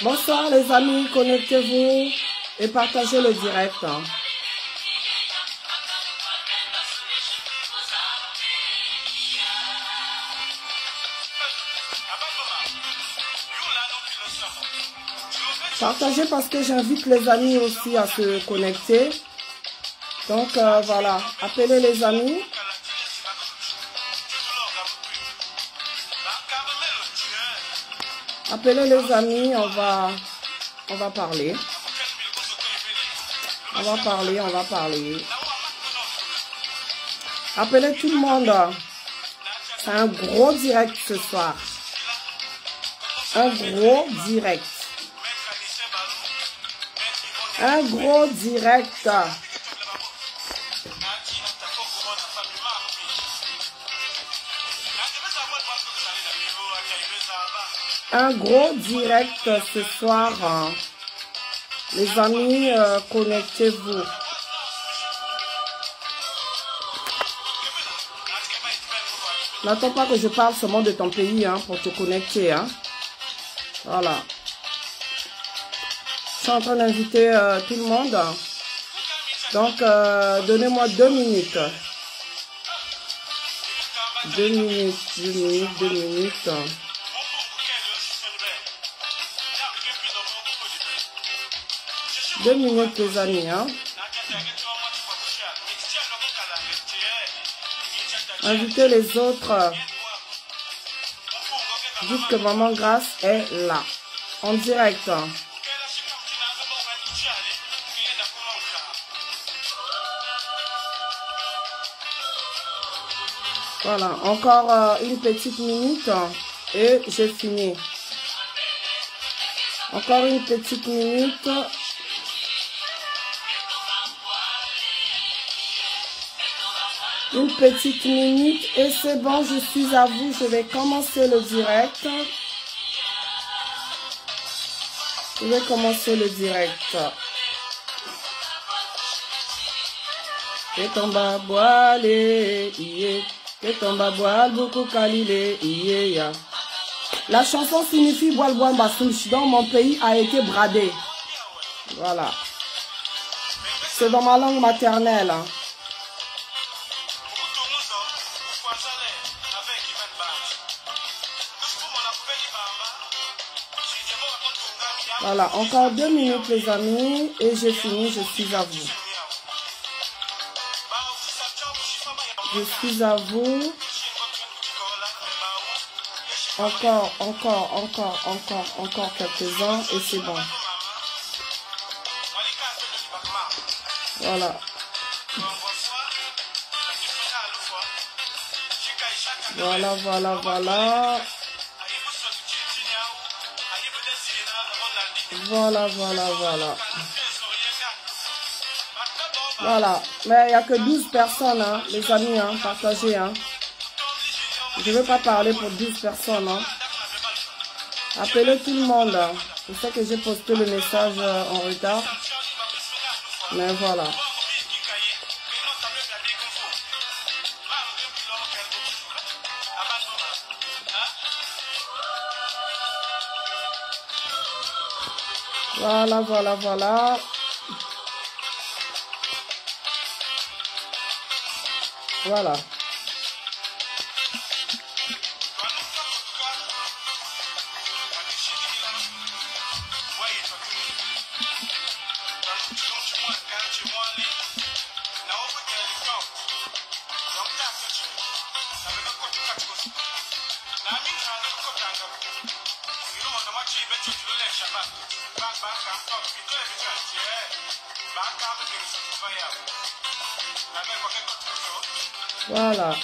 Bonsoir les amis, connectez-vous et partagez le direct. Partagez parce que j'invite les amis aussi à se connecter. Donc voilà, appelez les amis. Appelez les amis, on va parler. On va parler. Appelez tout le monde. C'est un gros direct ce soir. Un gros direct. Un gros direct. Un gros direct ce soir. Les amis, connectez-vous. N'attends pas que je parle seulement de ton pays pour te connecter. Voilà. Je suis en train d'inviter tout le monde. Donc, donnez-moi 2 minutes. 2 minutes. 2 minutes les amis. Invitez les autres. Dites que Maman Grâce est là. En direct. Voilà, encore une petite minute et j'ai fini. Encore une petite minute. Une petite minute et c'est bon, je suis à vous. Je vais commencer le direct. Je vais commencer le direct. Que tomba boile, iye. Que tomba boile, beaucoup kalile, iye ya. La chanson signifie boile boile basouche. Dans mon pays a été bradé. Voilà. C'est dans ma langue maternelle. Voilà, encore 2 minutes les amis et j'ai fini, je suis à vous. Je suis à vous. Encore quelques-uns et c'est bon. Voilà. Voilà. Voilà, mais il n'y a que 12 personnes, les amis, partagez. Je ne veux pas parler pour 12 personnes. Appelez tout le monde. Je sais que j'ai posté le message en retard. Mais voilà. Voilà. Voilà. Voilà.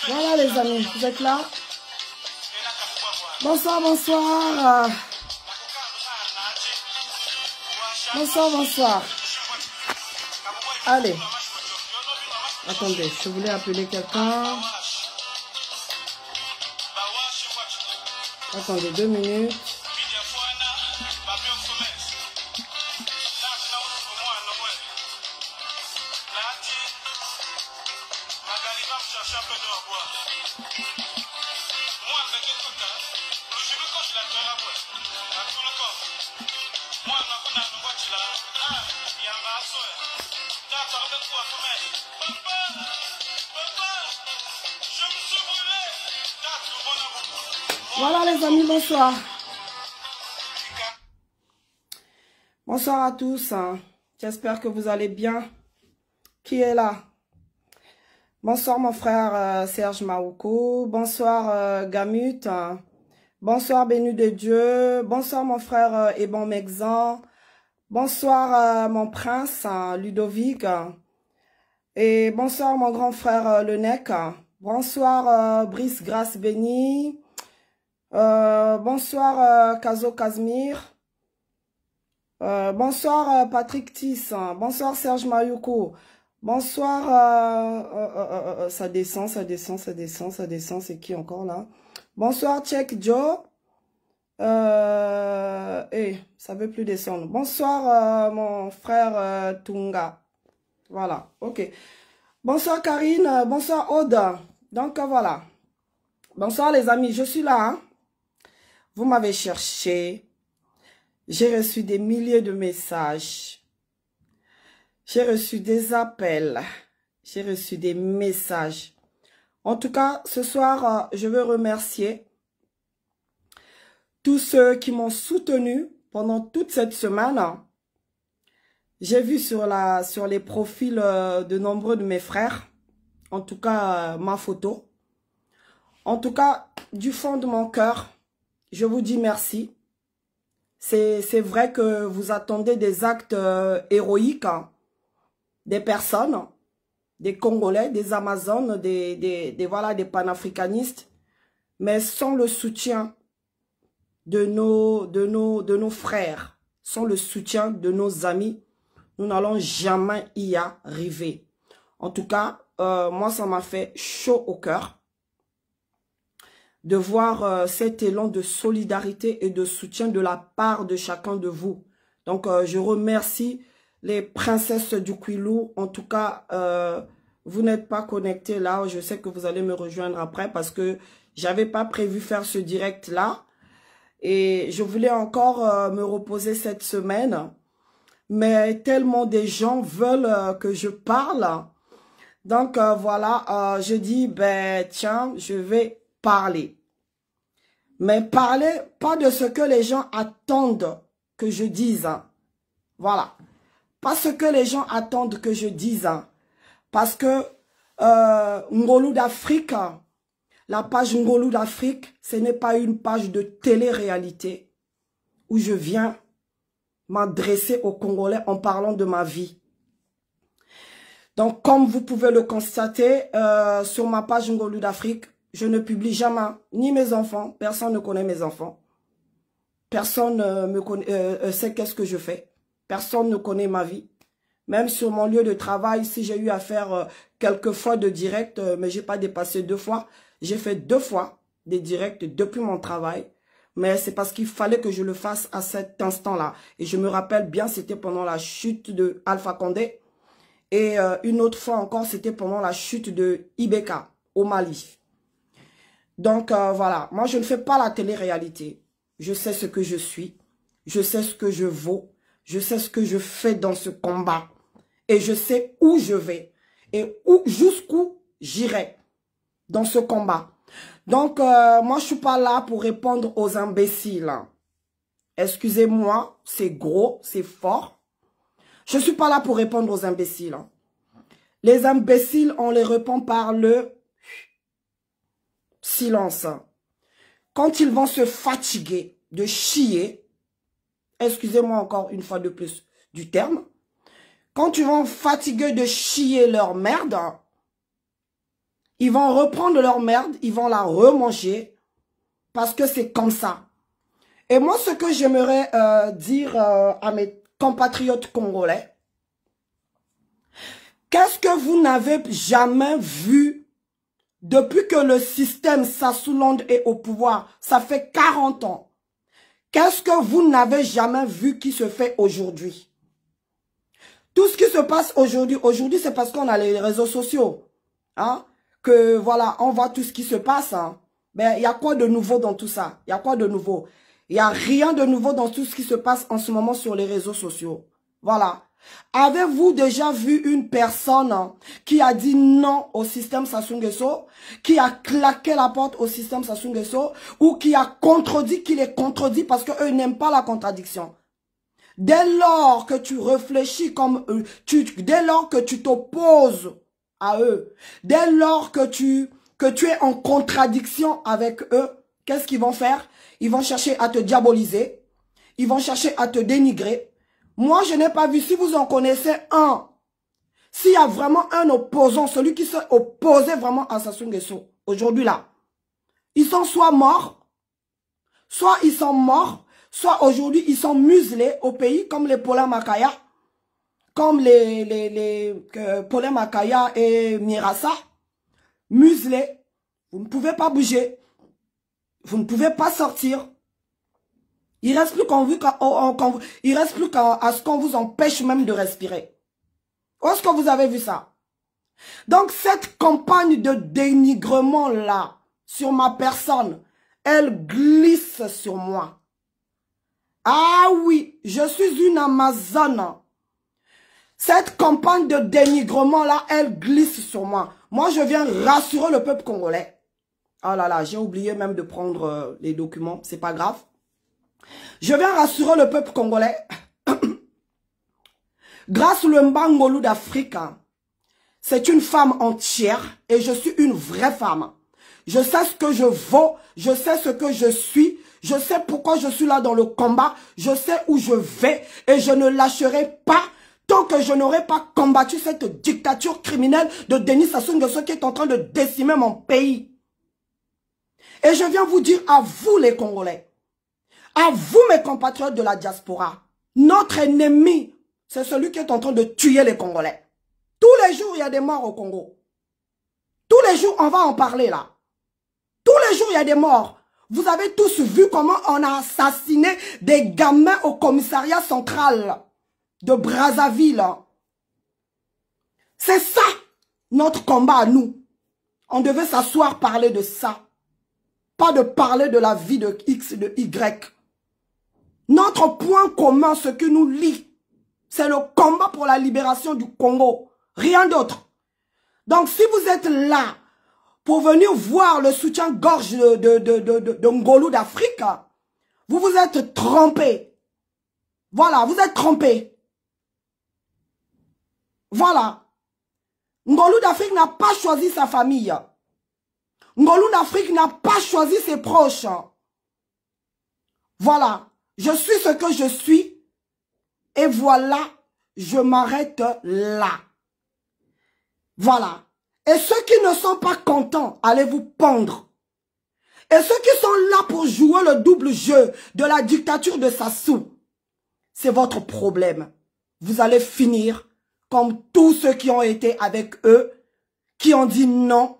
Voilà les amis, vous êtes là? Bonsoir, bonsoir. Bonsoir, bonsoir. Allez. Attendez, je voulais appeler quelqu'un. Attendez 2 minutes. Voilà les amis, bonsoir. Bonsoir à tous. J'espère que vous allez bien. Qui est là? Bonsoir mon frère Serge Maouko. Bonsoir Gamut. Bonsoir Bénu de Dieu. Bonsoir mon frère Ebon Mexan. Bonsoir mon prince Ludovic. Et bonsoir mon grand frère Lenec. Bonsoir Brice Grace Béni. Bonsoir Kazo Kazmir. Bonsoir Patrick Tis. Bonsoir Serge Mayuko. Bonsoir. Ça descend, ça descend, ça descend, ça descend. C'est qui encore là? Bonsoir Check Joe. Ça veut plus descendre. Bonsoir mon frère Tunga. Voilà, ok. Bonsoir Karine. Bonsoir Aude. Donc voilà. Bonsoir les amis, je suis là. Hein? Vous m'avez cherché. J'ai reçu des milliers de messages. J'ai reçu des appels. J'ai reçu des messages. En tout cas, ce soir, je veux remercier tous ceux qui m'ont soutenu pendant toute cette semaine. J'ai vu sur les profils de nombreux de mes frères, en tout cas ma photo. En tout cas, du fond de mon cœur, je vous dis merci. C'est vrai que vous attendez des actes héroïques, des personnes, des Congolais, des Amazones, voilà, des panafricanistes, mais sans le soutien de nos frères, sans le soutien de nos amis, nous n'allons jamais y arriver. En tout cas, moi, ça m'a fait chaud au cœur de voir cet élan de solidarité et de soutien de la part de chacun de vous. Donc, je remercie les princesses du Kwilu. En tout cas, vous n'êtes pas connectés là. Je sais que vous allez me rejoindre après parce que j'avais pas prévu faire ce direct là. Et je voulais encore me reposer cette semaine. Mais tellement des gens veulent que je parle. Donc, voilà, je dis, ben tiens, je vais parler. Mais parler pas de ce que les gens attendent que je dise. Hein. Voilà. Pas ce que les gens attendent que je dise. Hein. Parce que Ngolou d'Afrique, la page Ngolou d'Afrique, ce n'est pas une page de télé-réalité où je viens m'adresser aux Congolais en parlant de ma vie. Donc, comme vous pouvez le constater, sur ma page Ngolou d'Afrique, je ne publie jamais ni mes enfants. Personne ne connaît mes enfants. Personne ne sait qu'est-ce que je fais. Personne ne connaît ma vie. Même sur mon lieu de travail, si j'ai eu à faire quelques fois de direct, mais j'ai pas dépassé 2 fois. J'ai fait 2 fois des directs depuis mon travail. Mais c'est parce qu'il fallait que je le fasse à cet instant-là. Et je me rappelle bien, c'était pendant la chute de Alpha Condé. Et une autre fois encore, c'était pendant la chute de Ibeka au Mali. Donc voilà, moi je ne fais pas la télé-réalité. Je sais ce que je suis. Je sais ce que je vaux. Je sais ce que je fais dans ce combat. Et je sais où je vais. Et jusqu'où j'irai dans ce combat. Donc, moi, je suis pas là pour répondre aux imbéciles. Excusez-moi, c'est gros, c'est fort. Je suis pas là pour répondre aux imbéciles. Les imbéciles, on les répond par le silence. Quand ils vont se fatiguer de chier, excusez-moi encore une fois de plus du terme, quand ils vont fatiguer de chier leur merde, Ils vont reprendre leur merde, ils vont la remanger parce que c'est comme ça. Et moi, ce que j'aimerais dire à mes compatriotes congolais, qu'est-ce que vous n'avez jamais vu depuis que le système Sassou Land est au pouvoir? Ça fait 40 ans. Qu'est-ce que vous n'avez jamais vu qui se fait aujourd'hui? Tout ce qui se passe aujourd'hui, c'est parce qu'on a les réseaux sociaux. Hein? Que voilà, on voit tout ce qui se passe. Hein? Ben, il y a quoi de nouveau dans tout ça? Il y a quoi de nouveau? Il n'y a rien de nouveau dans tout ce qui se passe en ce moment sur les réseaux sociaux. Voilà. Avez-vous déjà vu une personne qui a dit non au système Sassou Nguesso, qui a claqué la porte au système Sassou Nguesso, ou qui a contredit, qui les contredit parce qu'eux n'aiment pas la contradiction? Dès lors que tu réfléchis comme eux, dès lors que tu t'opposes à eux, dès lors que tu es en contradiction avec eux, qu'est-ce qu'ils vont faire? Ils vont chercher à te diaboliser, ils vont chercher à te dénigrer. Moi, je n'ai pas vu, si vous en connaissez un, s'il y a vraiment un opposant, celui qui s'est opposé vraiment à Sassou Nguesso, aujourd'hui là, ils sont soit morts, soit ils sont morts, soit aujourd'hui, ils sont muselés au pays, comme les Paulin Makaya, comme Paulin Makaya et Mirassa, muselés. Vous ne pouvez pas bouger. Vous ne pouvez pas sortir. Il reste plus il reste plus qu'à ce qu'on vous empêche même de respirer. Où est-ce que vous avez vu ça? Donc, cette campagne de dénigrement là, sur ma personne, elle glisse sur moi. Ah oui, je suis une Amazone. Cette campagne de dénigrement là, elle glisse sur moi. Moi, je viens rassurer le peuple congolais. Ah là là, j'ai oublié même de prendre les documents, c'est pas grave. Je viens rassurer le peuple congolais. Grâce au Mbangolou d'Afrique, c'est une femme entière et je suis une vraie femme. Je sais ce que je vaux, je sais ce que je suis, je sais pourquoi je suis là dans le combat, je sais où je vais et je ne lâcherai pas tant que je n'aurai pas combattu cette dictature criminelle de Denis Sassou Nguesso qui est en train de décimer mon pays. Et je viens vous dire à vous les Congolais, à vous mes compatriotes de la diaspora, notre ennemi, c'est celui qui est en train de tuer les Congolais. Tous les jours, il y a des morts au Congo. Tous les jours, on va en parler là. Tous les jours, il y a des morts. Vous avez tous vu comment on a assassiné des gamins au commissariat central de Brazzaville. C'est ça, notre combat à nous. On devait s'asseoir, parler de ça. Pas de parler de la vie de X, de Y. Notre point commun, ce qui nous lie, c'est le combat pour la libération du Congo. Rien d'autre. Donc, si vous êtes là pour venir voir le soutien-gorge de Ngolou d'Afrique, vous vous êtes trompés. Voilà, vous êtes trompés. Voilà. Ngolou d'Afrique n'a pas choisi sa famille. Ngolou d'Afrique n'a pas choisi ses proches. Voilà. Je suis ce que je suis. Et voilà, je m'arrête là. Voilà. Et ceux qui ne sont pas contents, allez vous pendre. Et ceux qui sont là pour jouer le double jeu de la dictature de Sassou, c'est votre problème. Vous allez finir comme tous ceux qui ont été avec eux, qui ont dit non.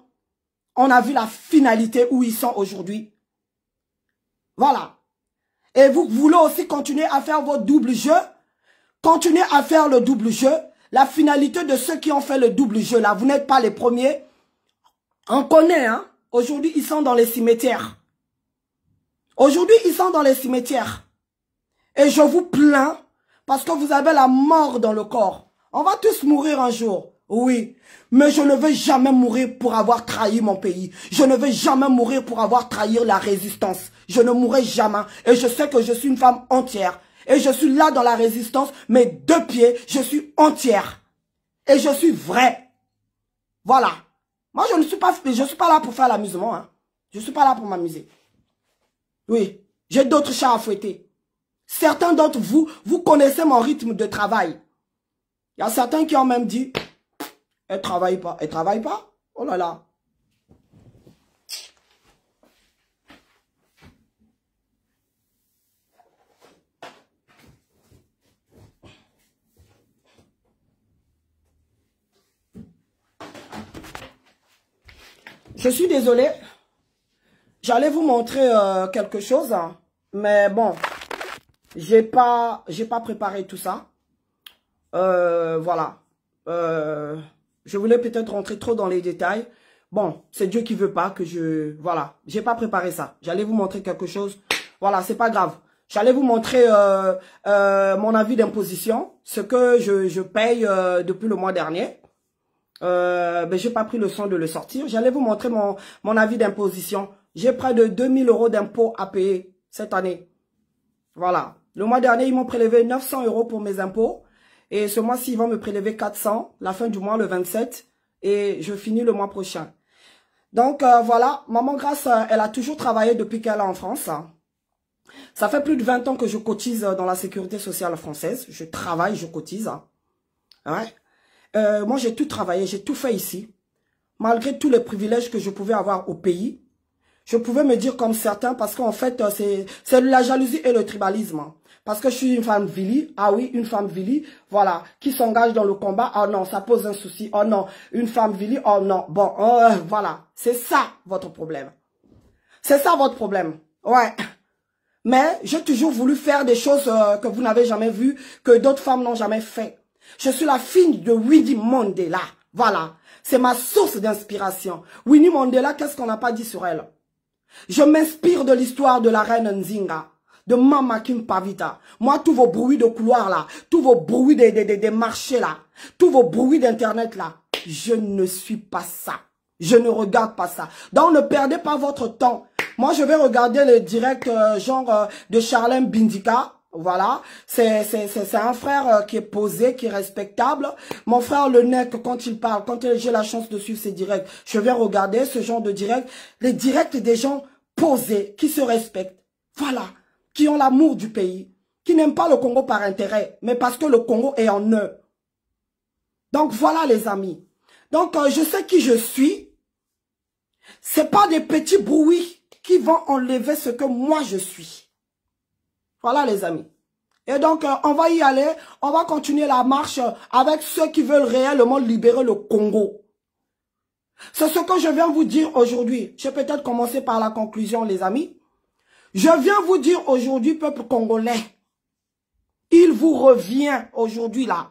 On a vu la finalité où ils sont aujourd'hui. Voilà. Et vous voulez aussi continuer à faire votre double jeu. Continuez à faire le double jeu. La finalité de ceux qui ont fait le double jeu là, vous n'êtes pas les premiers. On connaît, hein. Aujourd'hui, ils sont dans les cimetières. Aujourd'hui, ils sont dans les cimetières. Et je vous plains parce que vous avez la mort dans le corps. On va tous mourir un jour. Oui, mais je ne vais jamais mourir pour avoir trahi mon pays. Je ne vais jamais mourir pour avoir trahi la résistance. Je ne mourrai jamais. Et je sais que je suis une femme entière. Et je suis là dans la résistance, mes deux pieds, je suis entière. Et je suis vraie. Voilà. Moi, je ne suis pas là pour faire l'amusement. Hein. Je ne suis pas là pour m'amuser. Oui, j'ai d'autres chats à fouetter. Certains d'entre vous, vous connaissez mon rythme de travail. Il y a certains qui ont même dit, elle ne travaille pas. Elle ne travaille pas? Oh là là. Je suis désolé. J'allais vous montrer quelque chose, hein, mais bon, j'ai pas préparé tout ça. Voilà. Je voulais peut-être rentrer trop dans les détails. Bon, c'est Dieu qui veut pas que je... Voilà, j'ai pas préparé ça. J'allais vous montrer quelque chose. Voilà, c'est pas grave. J'allais vous montrer mon avis d'imposition, ce que je paye depuis le mois dernier. Ben, j'ai pas pris le soin de le sortir. J'allais vous montrer mon avis d'imposition. J'ai près de 2000 € d'impôts à payer cette année. Voilà. Le mois dernier, ils m'ont prélevé 900 € pour mes impôts. Et ce mois-ci, ils vont me prélever 400, la fin du mois, le 27. Et je finis le mois prochain. Donc, voilà. Maman Grâce, elle a toujours travaillé depuis qu'elle est en France. Ça fait plus de 20 ans que je cotise dans la sécurité sociale française. Je travaille, je cotise. Ouais. Moi, j'ai tout travaillé, j'ai tout fait ici. Malgré tous les privilèges que je pouvais avoir au pays, je pouvais me dire comme certains, parce qu'en fait, c'est la jalousie et le tribalisme. Parce que je suis une femme Vili, ah oui, une femme Vili, voilà, qui s'engage dans le combat, oh non, ça pose un souci, oh non, une femme Vili, oh non, bon, voilà, c'est ça votre problème. C'est ça votre problème, ouais. Mais j'ai toujours voulu faire des choses que vous n'avez jamais vues, que d'autres femmes n'ont jamais fait. Je suis la fille de Winnie Mandela, voilà, c'est ma source d'inspiration. Winnie Mandela, qu'est-ce qu'on n'a pas dit sur elle? Je m'inspire de l'histoire de la reine Nzinga, de Mama Kimpavita. Moi, tous vos bruits de couloir là, tous vos bruits des marchés là, tous vos bruits d'internet là, je ne suis pas ça. Je ne regarde pas ça. Donc, ne perdez pas votre temps. Moi, je vais regarder le direct genre de Charlène Bindika. Voilà, c'est un frère qui est posé, qui est respectable. Mon frère le Nec, quand il parle, quand j'ai la chance de suivre ses directs, je vais regarder ce genre de direct. Les directs des gens posés, qui se respectent. Voilà, qui ont l'amour du pays, qui n'aiment pas le Congo par intérêt, mais parce que le Congo est en eux. Donc voilà les amis. Donc je sais qui je suis. C'est pas des petits bruits qui vont enlever ce que moi je suis. Voilà les amis. Et donc, on va y aller. On va continuer la marche avec ceux qui veulent réellement libérer le Congo. C'est ce que je viens vous dire aujourd'hui. Je vais peut-être commencer par la conclusion, les amis. Je viens vous dire aujourd'hui, peuple congolais, il vous revient aujourd'hui là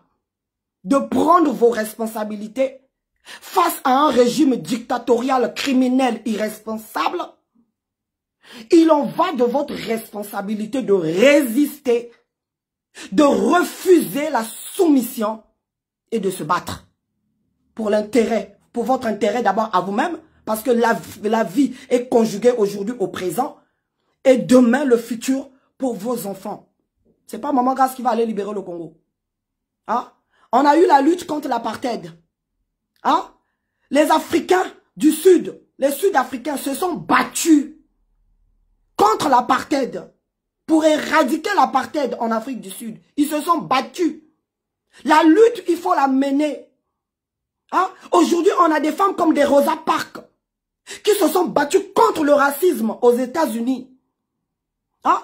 de prendre vos responsabilités face à un régime dictatorial, criminel, irresponsable. Il en va de votre responsabilité de résister, de refuser la soumission et de se battre pour l'intérêt, pour votre intérêt d'abord à vous-même, parce que la vie est conjuguée aujourd'hui au présent et demain le futur pour vos enfants. C'est pas Maman Grâce qui va aller libérer le Congo. Hein? On a eu la lutte contre l'apartheid. Hein? Les Africains du Sud, les Sud-Africains se sont battus contre l'apartheid, pour éradiquer l'apartheid en Afrique du Sud. Ils se sont battus. La lutte, il faut la mener. Hein? Aujourd'hui, on a des femmes comme des Rosa Parks qui se sont battues contre le racisme aux États-Unis. Hein?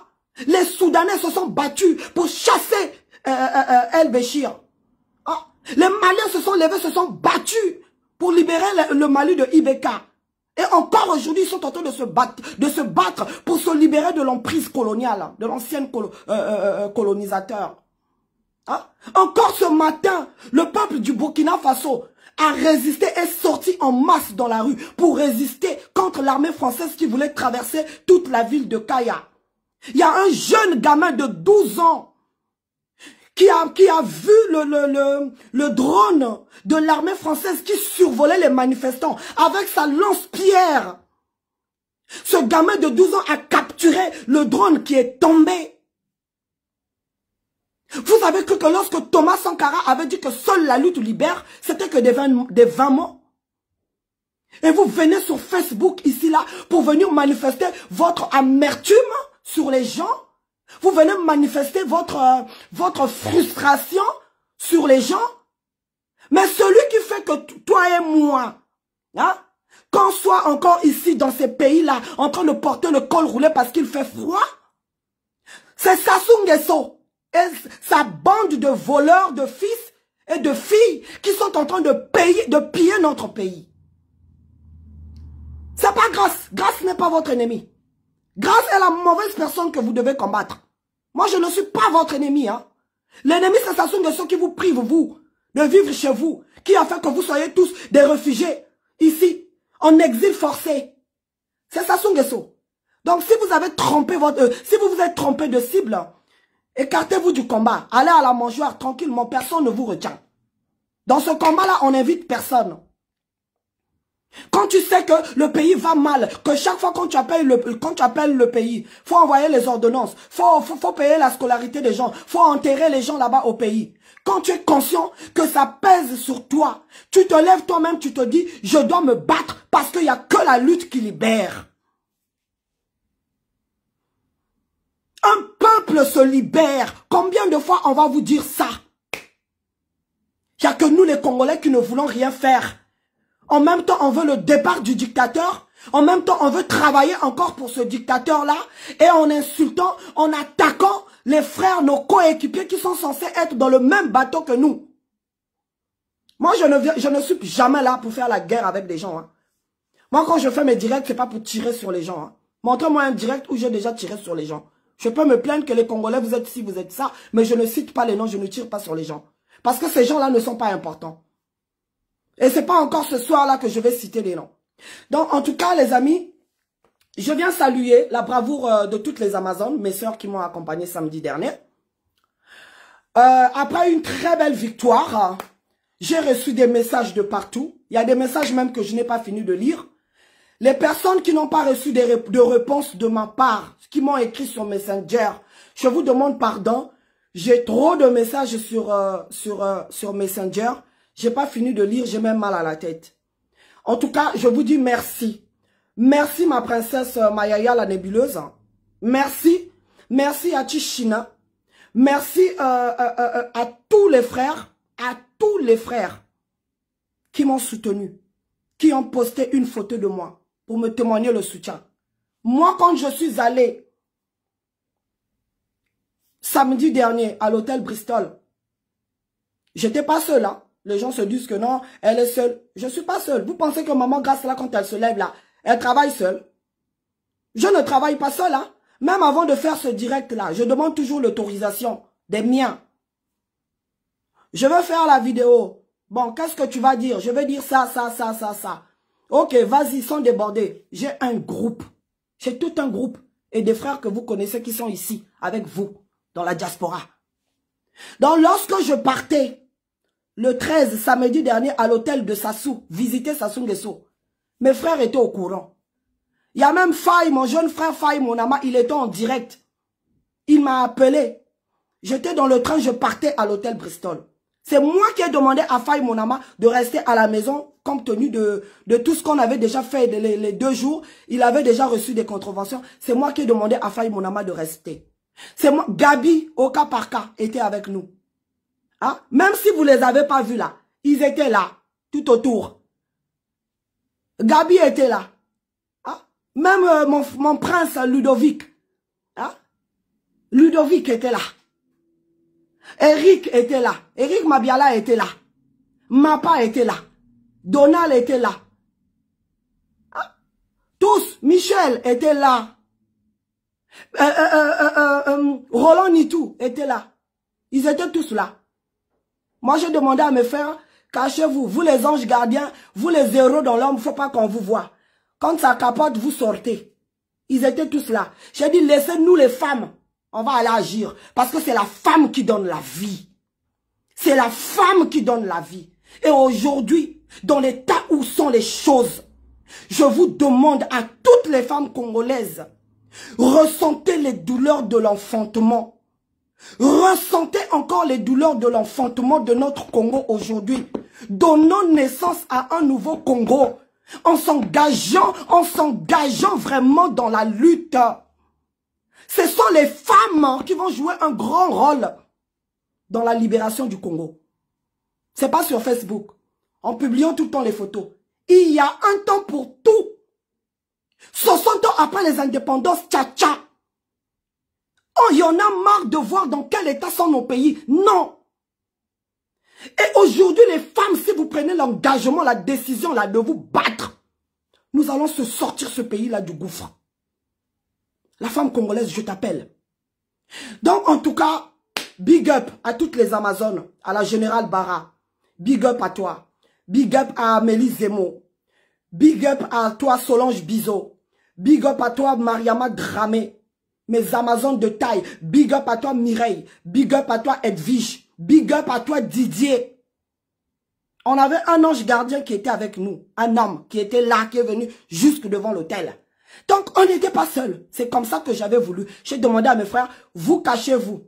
Les Soudanais se sont battus pour chasser El Béchir. Hein? Les Maliens se sont levés, se sont battus pour libérer le Mali de Ibeka. Et encore aujourd'hui, ils sont en train de se battre pour se libérer de l'emprise coloniale, de l'ancien colonisateur. Hein? Encore ce matin, le peuple du Burkina Faso a résisté et sorti en masse dans la rue pour résister contre l'armée française qui voulait traverser toute la ville de Kaya. Il y a un jeune gamin de 12 ans qui a vu le drone de l'armée française qui survolait les manifestants avec sa lance-pierre. Ce gamin de 12 ans a capturé le drone qui est tombé. Vous avez cru que lorsque Thomas Sankara avait dit que seule la lutte libère, c'était que des 20 mots. Et vous venez sur Facebook ici là pour venir manifester votre amertume sur les gens. Vous venez manifester votre frustration sur les gens. Mais celui qui fait que toi et moi, hein, qu'on soit encore ici dans ces pays-là, en train de porter le col roulé parce qu'il fait froid, c'est Sassou Nguesso et sa bande de voleurs de fils et de filles qui sont en train de piller notre pays. C'est pas Grâce. Grâce n'est pas votre ennemi. Grâce est la mauvaise personne que vous devez combattre. Moi, je ne suis pas votre ennemi. Hein. L'ennemi, c'est Sassou Nguesso qui vous prive, vous, de vivre chez vous, qui a fait que vous soyez tous des réfugiés, ici, en exil forcé. C'est Sassou Nguesso. Donc, si vous avez trompé si vous vous êtes trompé de cible, écartez-vous du combat. Allez à la mangeoire tranquillement, personne ne vous retient. Dans ce combat-là, on n'invite personne. Quand tu sais que le pays va mal, que chaque fois quand tu appelles le pays, faut envoyer les ordonnances, faut payer la scolarité des gens, faut enterrer les gens là-bas au pays. Quand tu es conscient que ça pèse sur toi, tu te lèves toi-même, tu te dis, je dois me battre parce qu'il n'y a que la lutte qui libère. Un peuple se libère. Combien de fois on va vous dire ça? Il n'y a que nous les Congolais qui ne voulons rien faire. En même temps, on veut le départ du dictateur. En même temps, on veut travailler encore pour ce dictateur-là. Et en insultant, en attaquant les frères, nos coéquipiers qui sont censés être dans le même bateau que nous. Moi, je ne suis jamais là pour faire la guerre avec des gens. Hein. Moi, quand je fais mes directs, c'est pas pour tirer sur les gens. Hein. Montrez-moi un direct où j'ai déjà tiré sur les gens. Je peux me plaindre que les Congolais, vous êtes ci, vous êtes ça. Mais je ne cite pas les noms, je ne tire pas sur les gens. Parce que ces gens-là ne sont pas importants. Et c'est pas encore ce soir-là que je vais citer les noms. Donc, en tout cas, les amis, je viens saluer la bravoure de toutes les Amazones, mes sœurs qui m'ont accompagné samedi dernier. Après une très belle victoire, j'ai reçu des messages de partout. Il y a des messages même que je n'ai pas fini de lire. Les personnes qui n'ont pas reçu de réponse de ma part, qui m'ont écrit sur Messenger, je vous demande pardon. J'ai trop de messages sur Messenger. J'ai pas fini de lire, j'ai même mal à la tête. En tout cas, je vous dis merci. Merci ma princesse Mayaya la nébuleuse. Merci. Merci à Tichina. Merci à tous les frères. À tous les frères qui m'ont soutenu. Qui ont posté une photo de moi pour me témoigner le soutien. Moi, quand je suis allé samedi dernier à l'hôtel Bristol, j'étais pas seule, hein. Les gens se disent que non, elle est seule. Je ne suis pas seule. Vous pensez que maman Grâce, là, quand elle se lève, là, elle travaille seule? Je ne travaille pas seule, hein. Même avant de faire ce direct-là, je demande toujours l'autorisation des miens. Je veux faire la vidéo. Bon, qu'est-ce que tu vas dire? Je vais dire ça, ça, ça, ça, ça. Ok, vas-y, sans déborder. J'ai un groupe. J'ai tout un groupe. Et des frères que vous connaissez qui sont ici, avec vous, dans la diaspora. Donc, lorsque je partais, le 13, samedi dernier, à l'hôtel de Sassou, visiter Sassou Nguesso, mes frères étaient au courant. Il y a même Faye, mon jeune frère Faye Monama, il était en direct. Il m'a appelé. J'étais dans le train, je partais à l'hôtel Bristol. C'est moi qui ai demandé à Faye Monama de rester à la maison, compte tenu de tout ce qu'on avait déjà fait les 2 jours. Il avait déjà reçu des contraventions. C'est moi qui ai demandé à Faye Monama de rester. C'est moi, Gabi, au cas par cas, était avec nous. Hein? Même si vous ne les avez pas vus là, ils étaient là, tout autour. Gabi était là. Hein? Même mon prince Ludovic. Hein? Ludovic était là. Eric était là. Eric Mabiala était là. Mapa était là. Donald était là. Hein? Tous. Michel était là. Roland Nitou était là. Ils étaient tous là. Moi, j'ai demandé à mes frères, cachez-vous. Vous les anges gardiens, vous les héros dans l'homme, il ne faut pas qu'on vous voie. Quand ça capote, vous sortez. Ils étaient tous là. J'ai dit, laissez-nous les femmes. On va aller agir. Parce que c'est la femme qui donne la vie. C'est la femme qui donne la vie. Et aujourd'hui, dans l'état où sont les choses, je vous demande à toutes les femmes congolaises, ressentez les douleurs de l'enfantement. Ressentez encore les douleurs de l'enfantement de notre Congo aujourd'hui. Donnons naissance à un nouveau Congo. En s'engageant vraiment dans la lutte. Ce sont les femmes qui vont jouer un grand rôle dans la libération du Congo. C'est pas sur Facebook. En publiant tout le temps les photos. Il y a un temps pour tout. 60 ans après les indépendances, tcha-tcha. Oh, il y en a marre de voir dans quel état sont nos pays. Non. Et aujourd'hui, les femmes, si vous prenez l'engagement, la décision là de vous battre nous allons se sortir ce pays-là du gouffre. La femme congolaise, je t'appelle. Donc, en tout cas, big up à toutes les Amazones, à la générale Barra. Big up à toi. Big up à Amélie Zemo. Big up à toi, Solange Bizot. Big up à toi, Mariama Dramé. Mes Amazones de taille. Big up à toi, Mireille. Big up à toi, Edwige. Big up à toi, Didier. On avait un ange gardien qui était avec nous. Un homme qui était là, qui est venu jusque devant l'hôtel. Donc, on n'était pas seul. C'est comme ça que j'avais voulu. J'ai demandé à mes frères, vous cachez-vous.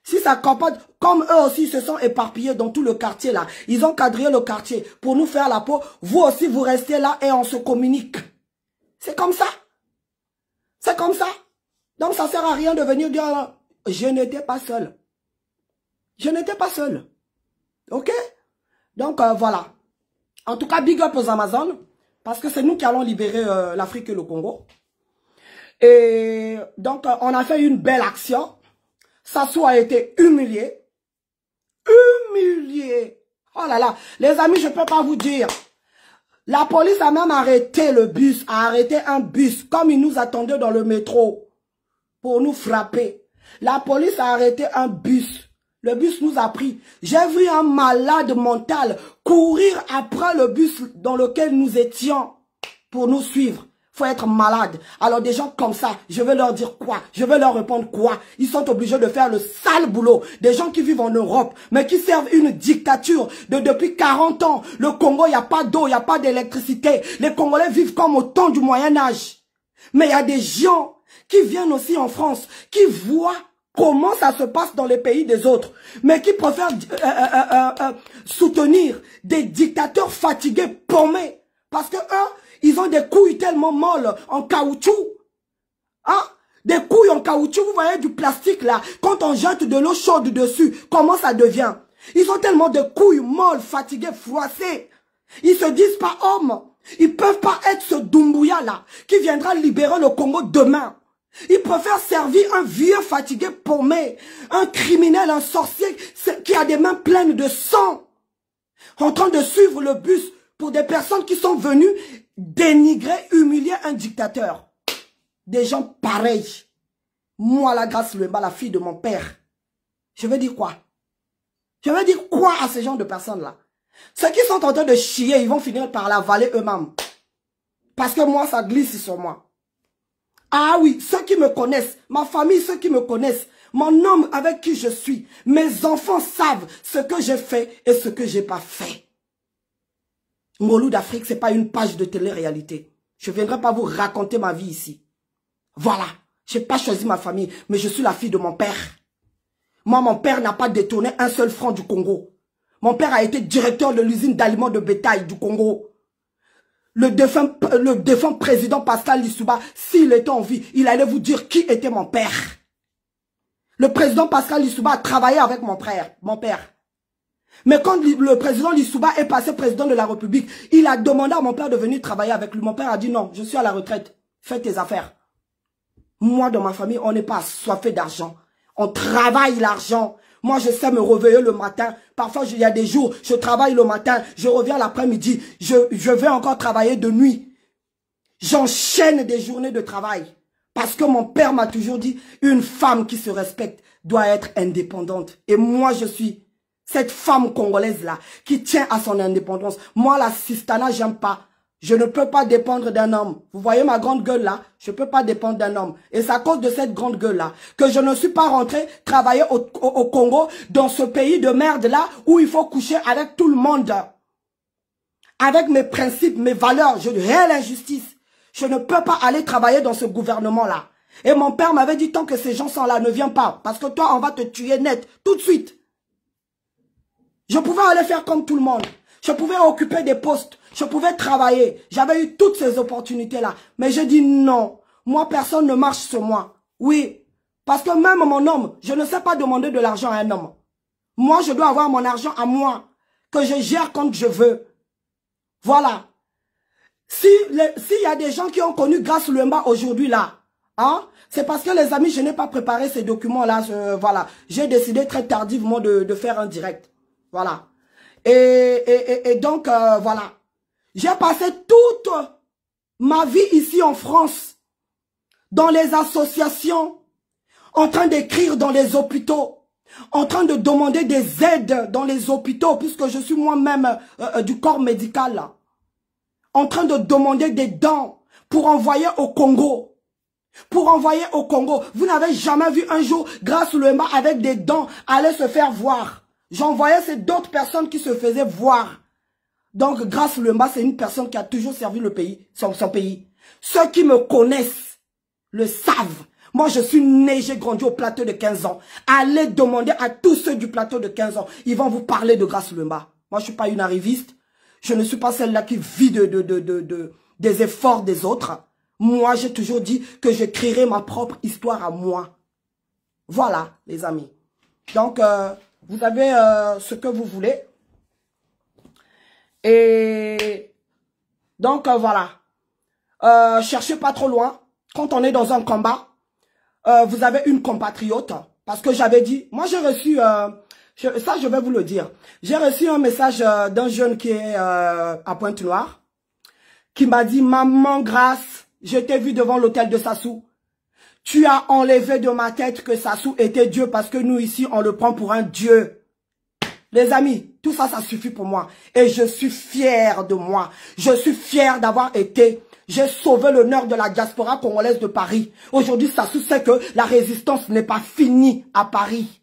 Si ça capote, comme eux aussi se sont éparpillés dans tout le quartier là, ils ont quadrillé le quartier pour nous faire la peau, vous aussi vous restez là et on se communique. C'est comme ça. C'est comme ça. Donc ça sert à rien de venir dire, je n'étais pas seul. Je n'étais pas seul. Ok? Donc voilà. En tout cas, big up aux Amazones, parce que c'est nous qui allons libérer l'Afrique et le Congo. Et donc on a fait une belle action. Sassou a été humilié. Humilié. Oh là là. Les amis, je ne peux pas vous dire. La police a même arrêté le bus, a arrêté un bus, comme ils nous attendaient dans le métro, pour nous frapper. La police a arrêté un bus. Le bus nous a pris. J'ai vu un malade mental courir après le bus dans lequel nous étions pour nous suivre. Faut être malade. Alors des gens comme ça, je vais leur dire quoi? Je vais leur répondre quoi? Ils sont obligés de faire le sale boulot. Des gens qui vivent en Europe, mais qui servent une dictature depuis 40 ans. Le Congo, il n'y a pas d'eau, il n'y a pas d'électricité. Les Congolais vivent comme au temps du Moyen-Âge. Mais il y a des gens qui viennent aussi en France, qui voient comment ça se passe dans les pays des autres, mais qui préfèrent soutenir des dictateurs fatigués, paumés. Parce que eux, ils ont des couilles tellement molles en caoutchouc. Hein? Des couilles en caoutchouc, vous voyez du plastique là. Quand on jette de l'eau chaude dessus, comment ça devient? Ils ont tellement de couilles molles, fatiguées, froissées. Ils se disent pas hommes. Ils peuvent pas être ce Doumbouya là, qui viendra libérer le Congo demain. Ils préfèrent servir un vieux fatigué paumé, un criminel, un sorcier qui a des mains pleines de sang, en train de suivre le bus pour des personnes qui sont venues dénigrer, humilier un dictateur. Des gens pareils. Moi, la Grâce Luemba, la fille de mon père. Je veux dire quoi? Je veux dire quoi à ces gens de personnes-là? Ceux qui sont en train de chier, ils vont finir par l'avaler eux-mêmes. Parce que moi, ça glisse sur moi. Ah oui, ceux qui me connaissent, ma famille, ceux qui me connaissent, mon homme avec qui je suis, mes enfants savent ce que j'ai fait et ce que j'ai pas fait. Ngolou d'Afrique, c'est pas une page de télé-réalité. Je viendrai pas vous raconter ma vie ici. Voilà. J'ai pas choisi ma famille, mais je suis la fille de mon père. Moi, mon père n'a pas détourné un seul franc du Congo. Mon père a été directeur de l'usine d'aliments de bétail du Congo. Le défunt président Pascal Lissouba, s'il était en vie, il allait vous dire qui était mon père. Le président Pascal Lissouba a travaillé avec mon père. Mais quand le président Lissouba est passé président de la République, il a demandé à mon père de venir travailler avec lui. Mon père a dit non, je suis à la retraite. Fais tes affaires. Moi, dans ma famille, on n'est pas assoiffé d'argent. On travaille l'argent. Moi, je sais me réveiller le matin. Parfois, il y a des jours, je travaille le matin, je reviens l'après-midi, je vais encore travailler de nuit. J'enchaîne des journées de travail. Parce que mon père m'a toujours dit, une femme qui se respecte doit être indépendante. Et moi, je suis cette femme congolaise-là qui tient à son indépendance. Moi, la sistana, j'aime pas. Je ne peux pas dépendre d'un homme. Vous voyez ma grande gueule là? Je ne peux pas dépendre d'un homme. Et c'est à cause de cette grande gueule là que je ne suis pas rentré travailler au Congo, dans ce pays de merde là où il faut coucher avec tout le monde. Avec mes principes, mes valeurs, je hais l'injustice. Je ne peux pas aller travailler dans ce gouvernement là. Et mon père m'avait dit, tant que ces gens sont là, ne viens pas. Parce que toi, on va te tuer net, tout de suite. Je pouvais aller faire comme tout le monde. Je pouvais occuper des postes. Je pouvais travailler. J'avais eu toutes ces opportunités-là. Mais j'ai dit non. Moi, personne ne marche sur moi. Oui. Parce que même mon homme, je ne sais pas demander de l'argent à un homme. Moi, je dois avoir mon argent à moi. Que je gère quand je veux. Voilà. S'il y a des gens qui ont connu Grâce Luemba aujourd'hui là, hein, c'est parce que les amis, je n'ai pas préparé ces documents-là. Voilà. J'ai décidé très tardivement de faire un direct. Voilà. Et donc, voilà. J'ai passé toute Ma vie ici en France, dans les associations, en train d'écrire dans les hôpitaux, en train de demander des aides dans les hôpitaux, puisque je suis moi-même du corps médical, là. En train de demander des dons pour envoyer au Congo. Pour envoyer au Congo. Vous n'avez jamais vu un jour Grâce Louemba avec des dons aller se faire voir. J'envoyais, c'est d'autres personnes qui se faisaient voir. Donc Grâce Louemba, c'est une personne qui a toujours servi le pays, son pays. Ceux qui me connaissent le savent. Moi, je suis né, j'ai grandi au plateau de 15 ans. Allez demander à tous ceux du plateau de 15 ans. Ils vont vous parler de Grâce Louemba. Moi, je ne suis pas une arriviste. Je ne suis pas celle-là qui vit des efforts des autres. Moi, j'ai toujours dit que je créerai ma propre histoire à moi. Voilà, les amis. Donc, vous avez ce que vous voulez. Et donc, voilà. Cherchez pas trop loin. Quand on est dans un combat, vous avez une compatriote. Parce que j'avais dit, moi j'ai reçu, ça je vais vous le dire. J'ai reçu un message d'un jeune qui est à Pointe-Noire. Qui m'a dit, maman Grâce, je t'ai vu devant l'hôtel de Sassou. Tu as enlevé de ma tête que Sassou était Dieu parce que nous ici, on le prend pour un Dieu. Les amis, tout ça, ça suffit pour moi. Et je suis fier de moi. Je suis fier d'avoir été... J'ai sauvé l'honneur de la diaspora congolaise de Paris. Aujourd'hui, Sassou sait que la résistance n'est pas finie à Paris.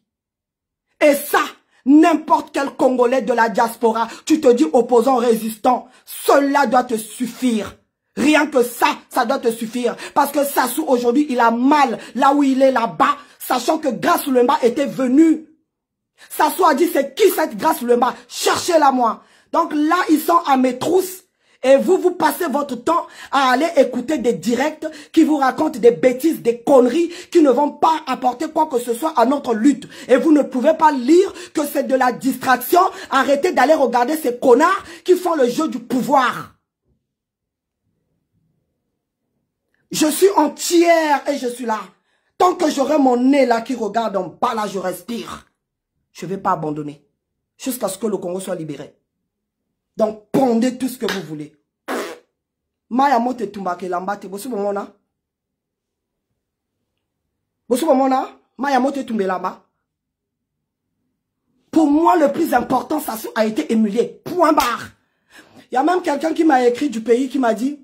Et ça, n'importe quel Congolais de la diaspora, tu te dis opposant, résistant, cela doit te suffire. Rien que ça, ça doit te suffire. Parce que Sassou, aujourd'hui, il a mal là où il est là-bas, sachant que Grâce Louemba était venu. Sassou a dit, c'est qui cette Grâce Louemba? Cherchez-la moi. Donc là, ils sont à mes trousses. Et vous passez votre temps à aller écouter des directs qui vous racontent des bêtises, des conneries qui ne vont pas apporter quoi que ce soit à notre lutte. Et vous ne pouvez pas lire que c'est de la distraction. Arrêtez d'aller regarder ces connards qui font le jeu du pouvoir. Je suis entière et je suis là. Tant que j'aurai mon nez là qui regarde en bas là, je respire. Je ne vais pas abandonner. Jusqu'à ce que le Congo soit libéré. Donc, pondez tout ce que vous voulez. Maya mote tumbake lambate. Bosu bomona. Bosu bomona. Maya mote tumbe lamba. Pour moi, le plus important, Sassou a été émulé. Point barre. Il y a même quelqu'un qui m'a écrit du pays qui m'a dit,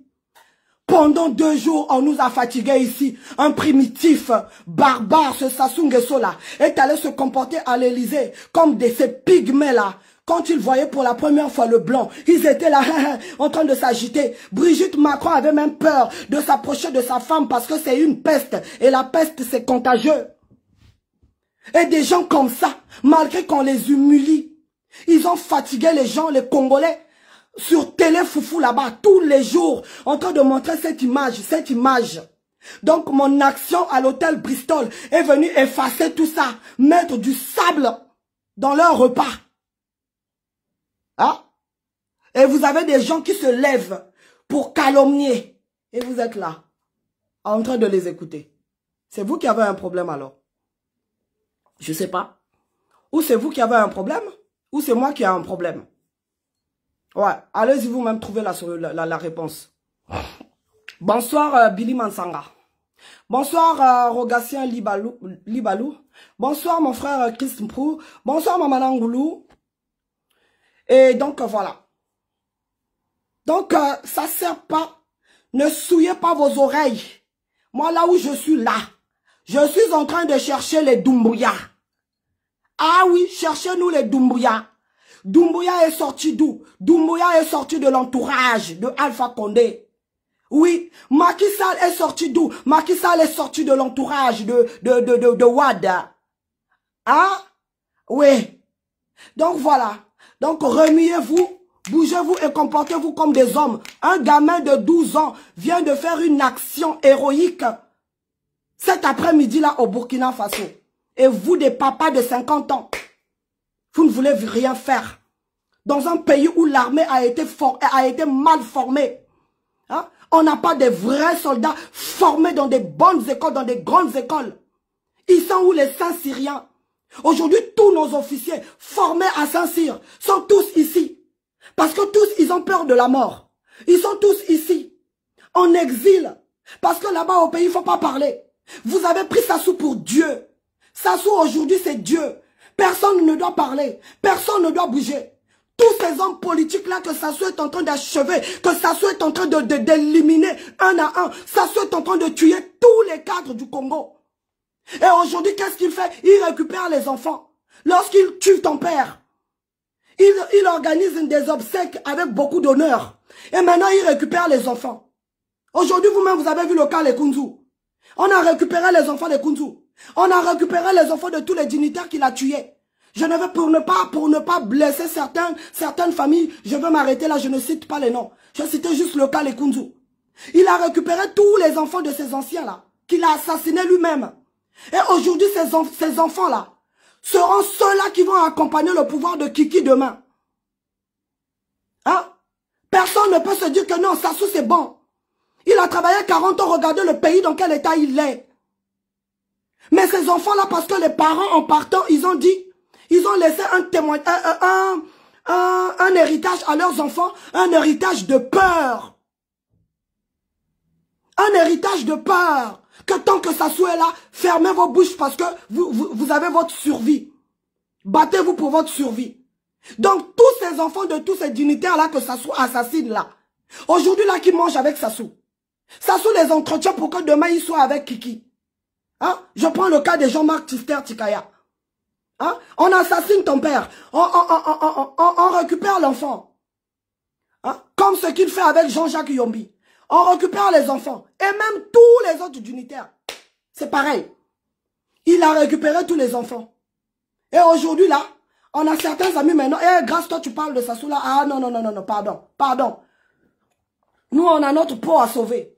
pendant 2 jours, on nous a fatigués ici. Un primitif, barbare, ce Sassou Nguesso là, est allé se comporter à l'Élysée comme ces pygmées là. Quand ils voyaient pour la première fois le blanc, ils étaient là en train de s'agiter. Brigitte Macron avait même peur de s'approcher de sa femme parce que c'est une peste. Et la peste, c'est contagieux. Et des gens comme ça, malgré qu'on les humilie, ils ont fatigué les gens, les Congolais, sur Télé Foufou là-bas, tous les jours, en train de montrer cette image. Donc mon action à l'hôtel Bristol est venue effacer tout ça, mettre du sable dans leur repas. Hein? Et vous avez des gens qui se lèvent pour calomnier. Et vous êtes là, en train de les écouter. C'est vous qui avez un problème alors? Je ne sais pas. Ou c'est vous qui avez un problème, ou c'est moi qui ai un problème. Ouais, allez-y vous-même trouver la réponse. Bonsoir Billy Mansanga. Bonsoir Rogatien Libalou. Bonsoir mon frère Christ Mprou. Bonsoir Maman Angoulou. Et donc, voilà. Donc, ça sert pas. Ne souillez pas vos oreilles. Moi, là où je suis là, je suis en train de chercher les Doumbouya. Ah oui, cherchez-nous les Doumbouya. Doumbouya est sorti d'où? Doumbouya est sorti de l'entourage de Alpha Condé. Oui, Macky Sall est sorti d'où? Macky Sall est sorti de l'entourage de Wada. Ah? Oui. Donc, voilà. Donc, remuez-vous, bougez-vous et comportez-vous comme des hommes. Un gamin de 12 ans vient de faire une action héroïque cet après-midi-là au Burkina Faso. Et vous, des papas de 50 ans, vous ne voulez rien faire. Dans un pays où l'armée a été mal formée. Hein? On n'a pas de vrais soldats formés dans des bonnes écoles, dans des grandes écoles. Ils sont où les Saint-Syriens? Aujourd'hui, tous nos officiers formés à Saint-Cyr sont tous ici. Parce que tous, ils ont peur de la mort. Ils sont tous ici. en exil. Parce que là-bas au pays, il ne faut pas parler. Vous avez pris Sassou pour Dieu. Sassou aujourd'hui, c'est Dieu. Personne ne doit parler. Personne ne doit bouger. Tous ces hommes politiques-là que Sassou est en train d'achever, que Sassou est en train d'éliminer un à un. Sassou est en train de tuer tous les cadres du Congo. Et aujourd'hui, qu'est-ce qu'il fait? Il récupère les enfants. Lorsqu'il tue ton père, il organise des obsèques avec beaucoup d'honneur. Et maintenant, il récupère les enfants. Aujourd'hui, vous-même, vous avez vu le cas des Kunzu. On a récupéré les enfants des Kunzu. On a récupéré les enfants de tous les dignitaires qu'il a tués. Je ne veux, pour ne pas blesser certaines familles, je veux m'arrêter là, je ne cite pas les noms. Je citais juste le cas des Kunzu. Il a récupéré tous les enfants de ces anciens-là, qu'il a assassinés lui-même. Et aujourd'hui, ces enfants-là seront ceux-là qui vont accompagner le pouvoir de Kiki demain. Hein? Personne ne peut se dire que non, Sassou c'est bon. Il a travaillé 40 ans, regardez le pays dans quel état il est. Mais ces enfants-là, parce que les parents en partant, ils ont dit, ils ont laissé un témoignage, un héritage à leurs enfants, un héritage de peur. Un héritage de peur. Que tant que Sassou est là, fermez vos bouches parce que vous avez votre survie. Battez-vous pour votre survie. Donc, tous ces enfants de tous ces dignitaires-là que Sassou assassine là, aujourd'hui là, qui mangent avec Sassou. Sassou les entretient pour que demain, ils soient avec Kiki. Hein? Je prends le cas de Jean-Marc Tister Tikaya. Hein? On assassine ton père. On récupère l'enfant. Hein? Comme ce qu'il fait avec Jean-Jacques Yombi. On récupère les enfants. Et même tous les autres dignitaires. C'est pareil. Il a récupéré tous les enfants. Et aujourd'hui, là, on a certains amis maintenant. Eh, grâce toi, tu parles de Sassou là. Ah non, non, non, non, non, pardon. Pardon. Nous, on a notre peau à sauver.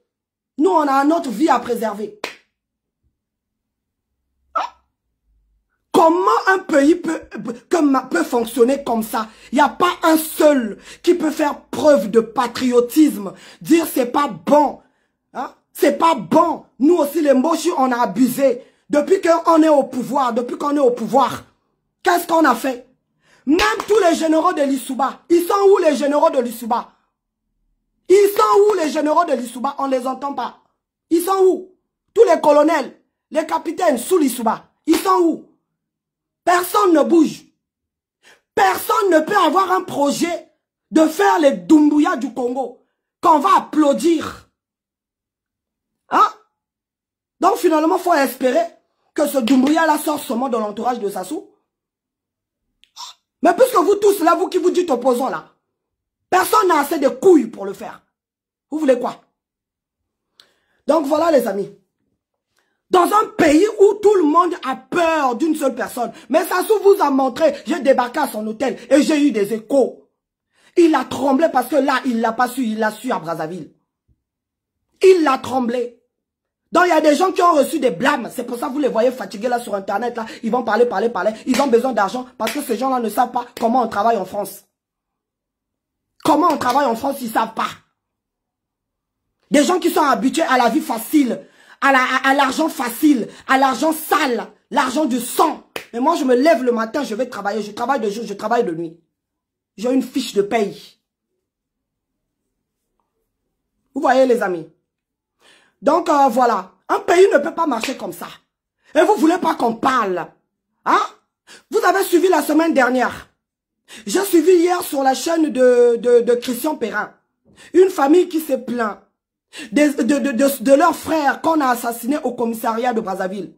Nous, on a notre vie à préserver. Comment un pays peut fonctionner comme ça? Il n'y a pas un seul qui peut faire preuve de patriotisme. Dire c'est pas bon. Hein? C'est pas bon. Nous aussi, les Mboshi, on a abusé. Depuis qu'on est au pouvoir, qu'est-ce qu'on a fait? Même tous les généraux de l'Issouba. Ils sont où les généraux de l'Issouba? Ils sont où les généraux de l'Issouba? On ne les entend pas. Ils sont où? Tous les colonels, les capitaines sous l'Issouba. Ils sont où? Personne ne bouge. Personne ne peut avoir un projet de faire les Doumbouya du Congo qu'on va applaudir. Hein? Donc finalement, il faut espérer que ce Doumbouya-là sorte seulement de l'entourage de Sassou. Mais puisque vous tous là, vous qui vous dites opposants là, personne n'a assez de couilles pour le faire. Vous voulez quoi? Donc voilà les amis. Dans un pays où tout le monde a peur d'une seule personne. Mais Sassou vous a montré, j'ai débarqué à son hôtel et j'ai eu des échos. Il a tremblé parce que là, il ne l'a pas su, il l'a su à Brazzaville. Il l'a tremblé. Donc il y a des gens qui ont reçu des blâmes. C'est pour ça que vous les voyez fatigués là sur Internet. Là. Ils vont parler. Ils ont besoin d'argent parce que ces gens-là ne savent pas comment on travaille en France. Comment on travaille en France, ils ne savent pas. Des gens qui sont habitués à la vie facile. À l'argent facile, à l'argent sale, l'argent du sang. Mais moi, je me lève le matin, je vais travailler. Je travaille de jour, je travaille de nuit. J'ai une fiche de paye. Vous voyez, les amis. Donc, voilà. Un pays ne peut pas marcher comme ça. Et vous ne voulez pas qu'on parle. Hein? Vous avez suivi la semaine dernière. J'ai suivi hier sur la chaîne de Christian Perrin. Une famille qui s'est plaint. De leurs frères qu'on a assassinés au commissariat de Brazzaville.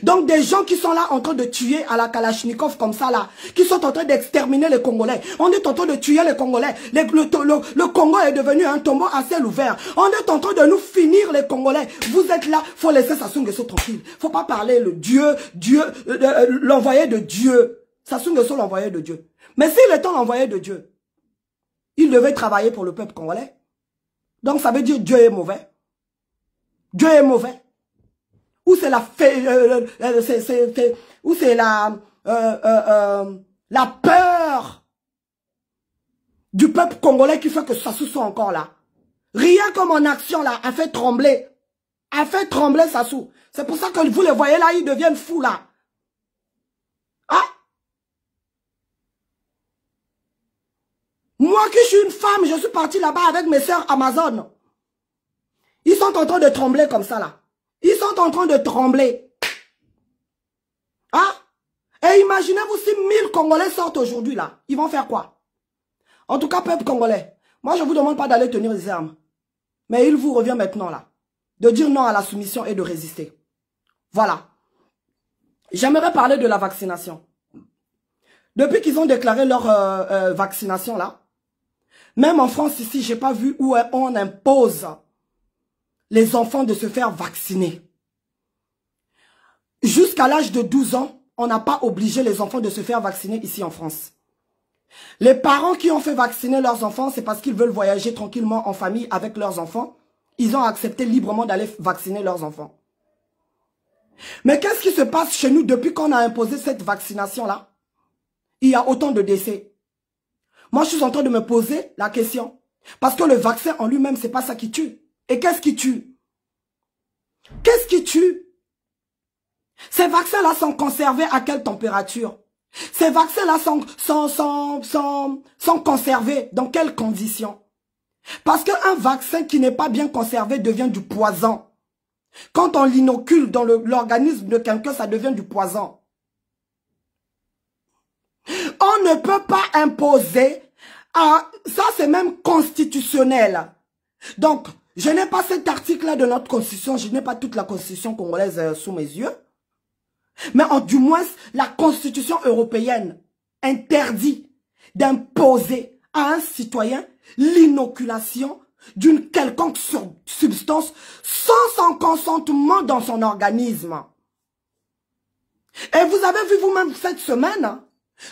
Donc des gens qui sont là en train de tuer à la Kalachnikov comme ça là, qui sont en train d'exterminer les Congolais. On est en train de tuer les Congolais. Le Congo est devenu un tombeau à ciel ouvert. On est en train de nous finir les Congolais. Vous êtes là, faut laisser Sassou Nguesso tranquille. Faut pas parler le l'envoyé de Dieu. Sassou Nguesso l'envoyé de Dieu. Mais s'il est l'envoyé de Dieu, il devait travailler pour le peuple congolais. Donc ça veut dire Dieu est mauvais. Dieu est mauvais. Ou c'est la peur du peuple congolais qui fait que Sassou soit encore là. Rien que mon action là a fait trembler. A fait trembler Sassou. C'est pour ça que vous les voyez là, ils deviennent fous là. Ah? Moi qui suis une femme, je suis partie là-bas avec mes sœurs Amazon. sont en train de trembler comme ça là. Ils sont en train de trembler. Ah? Et imaginez-vous si 1000 Congolais sortent aujourd'hui là. Ils vont faire quoi? En tout cas, peuple congolais, moi je ne vous demande pas d'aller tenir les armes. Mais il vous revient maintenant là, de dire non à la soumission et de résister. Voilà. J'aimerais parler de la vaccination. Depuis qu'ils ont déclaré leur vaccination là, même en France ici, je n'ai pas vu où on impose les enfants de se faire vacciner. Jusqu'à l'âge de 12 ans, on n'a pas obligé les enfants de se faire vacciner ici en France. Les parents qui ont fait vacciner leurs enfants, c'est parce qu'ils veulent voyager tranquillement en famille avec leurs enfants. Ils ont accepté librement d'aller vacciner leurs enfants. Mais qu'est-ce qui se passe chez nous depuis qu'on a imposé cette vaccination-là? Il y a autant de décès. Moi, je suis en train de me poser la question. Parce que le vaccin en lui-même, c'est pas ça qui tue. Et qu'est-ce qui tue? Qu'est-ce qui tue? Ces vaccins-là sont conservés à quelle température? Ces vaccins-là sont conservés dans quelles conditions? Parce qu'un vaccin qui n'est pas bien conservé devient du poison. Quand on l'inocule dans l'organisme de quelqu'un, ça devient du poison. On ne peut pas imposer, ça c'est même constitutionnel. Donc, je n'ai pas cet article-là de notre constitution, je n'ai pas toute la constitution congolaise sous mes yeux. Mais du moins, la constitution européenne interdit d'imposer à un citoyen l'inoculation d'une quelconque substance sans son consentement dans son organisme. Et vous avez vu vous-même cette semaine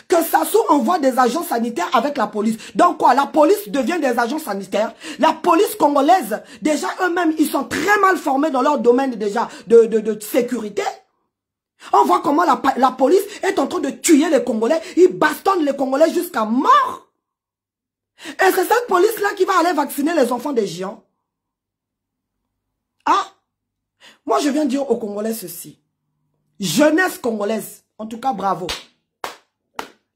que Sassou envoie des agents sanitaires avec la police. Donc quoi, la police devient des agents sanitaires. La police congolaise, déjà eux-mêmes, ils sont très mal formés dans leur domaine déjà de sécurité. On voit comment la police est en train de tuer les Congolais. Ils bastonnent les Congolais jusqu'à mort. Et c'est cette police-là qui va aller vacciner les enfants des géants. Ah, moi je viens dire aux Congolais ceci. Jeunesse congolaise, en tout cas bravo.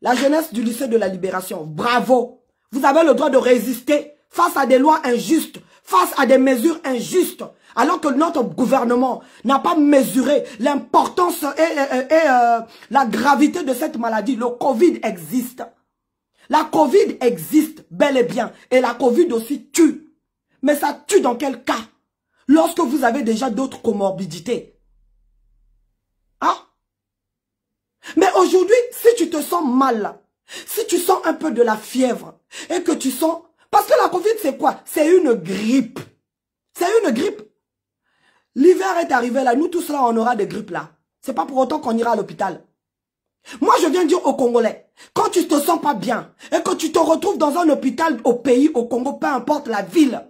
La jeunesse du lycée de la Libération, bravo. Vous avez le droit de résister face à des lois injustes, face à des mesures injustes. Alors que notre gouvernement n'a pas mesuré l'importance et la gravité de cette maladie. Le Covid existe. La Covid existe bel et bien. Et la Covid aussi tue. Mais ça tue dans quel cas? Lorsque vous avez déjà d'autres comorbidités. Hein? Mais aujourd'hui, si tu te sens mal, si tu sens un peu de la fièvre, et que tu sens... Parce que la Covid, c'est quoi? C'est une grippe. C'est une grippe. L'hiver est arrivé là, nous tous là, on aura des grippes là. C'est pas pour autant qu'on ira à l'hôpital. Moi, je viens dire aux Congolais, quand tu te sens pas bien, et que tu te retrouves dans un hôpital au pays, au Congo, peu importe la ville,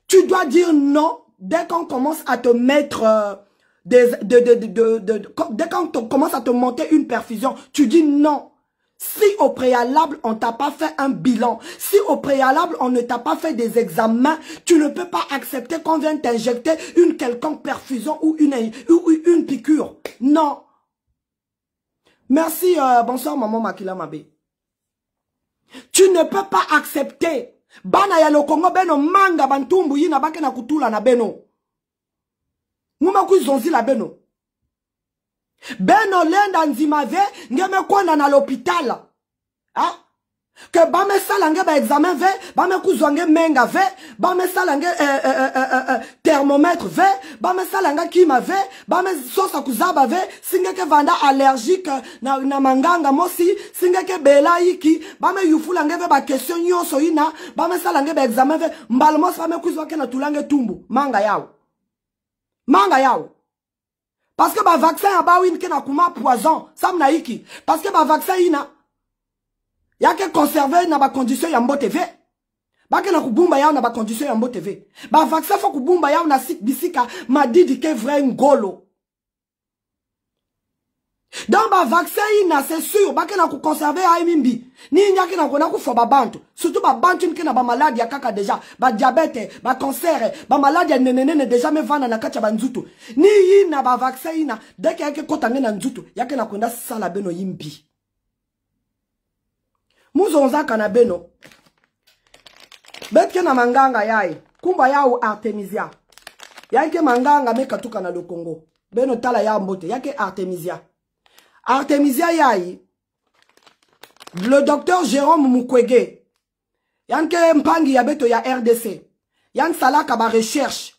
tu dois dire non dès qu'on commence à te mettre... dès qu'on commence à te monter une perfusion, tu dis non. Si au préalable, on t'a pas fait un bilan, si au préalable, on ne t'a pas fait des examens, tu ne peux pas accepter qu'on vienne t'injecter une quelconque perfusion ou une piqûre. Non. Merci, bonsoir maman Makila Mabé. Tu ne peux pas accepter. Bana ya lo Congo beno manga bantumbu yina bake na kutula na beno. Muma kuzonzi la beno. Beno lenda nzimave ngeme kwenda na l'hôpital. Ah? Que ba me salange ba examen ve, ba me kuzwange menga ve, ba me salange thermomètre ve, ba me salanga kima ve, ba me sosa kuzaba ve, singeke vanda allergique na manganga mosi, singeke bela iki, ba me yufulange ve ba question nyonso ina, ba me salange ba examen ve, mbalmos ba me kuzwake na tulange tumbu, manga yao. Manga yao. Parce que ba vaccin a ba win ke na kuma poison, sam na iki. Parce que ba vaccin ina ya ke conserver na ba condition ya mbo TV. Ba ke na kubumba yao na ba condition ya mbo TV. Ba vaccin faut kubumba yao na sik bisika madidi ke vrai ngolo. Dans ba vaccin ina c'est sûr ba ke na ku conserver a mimbi. Ni nyaki na kona ku fo ba bantu. Surtout ba bantu ke na ba maladie ya kaka déjà, ba diabète, ba cancer, ba maladie ya nenene déjà me vana na kacha ba nzutu. Ni ina ba vaccin ina dès que yake kotange na nzutu, yake na kwenda sala beno yimbi. Muzonza kana beno. Betke na manganga yai, kumba yao Artemisia. Yake manganga me katuka na le Congo. Beno tala ya mbote. Yake Artemisia. Artemisia yai. Le docteur Jérôme Mukwege. Yanke mpangi ya beto ya RDC. Yank salaka ba recherche.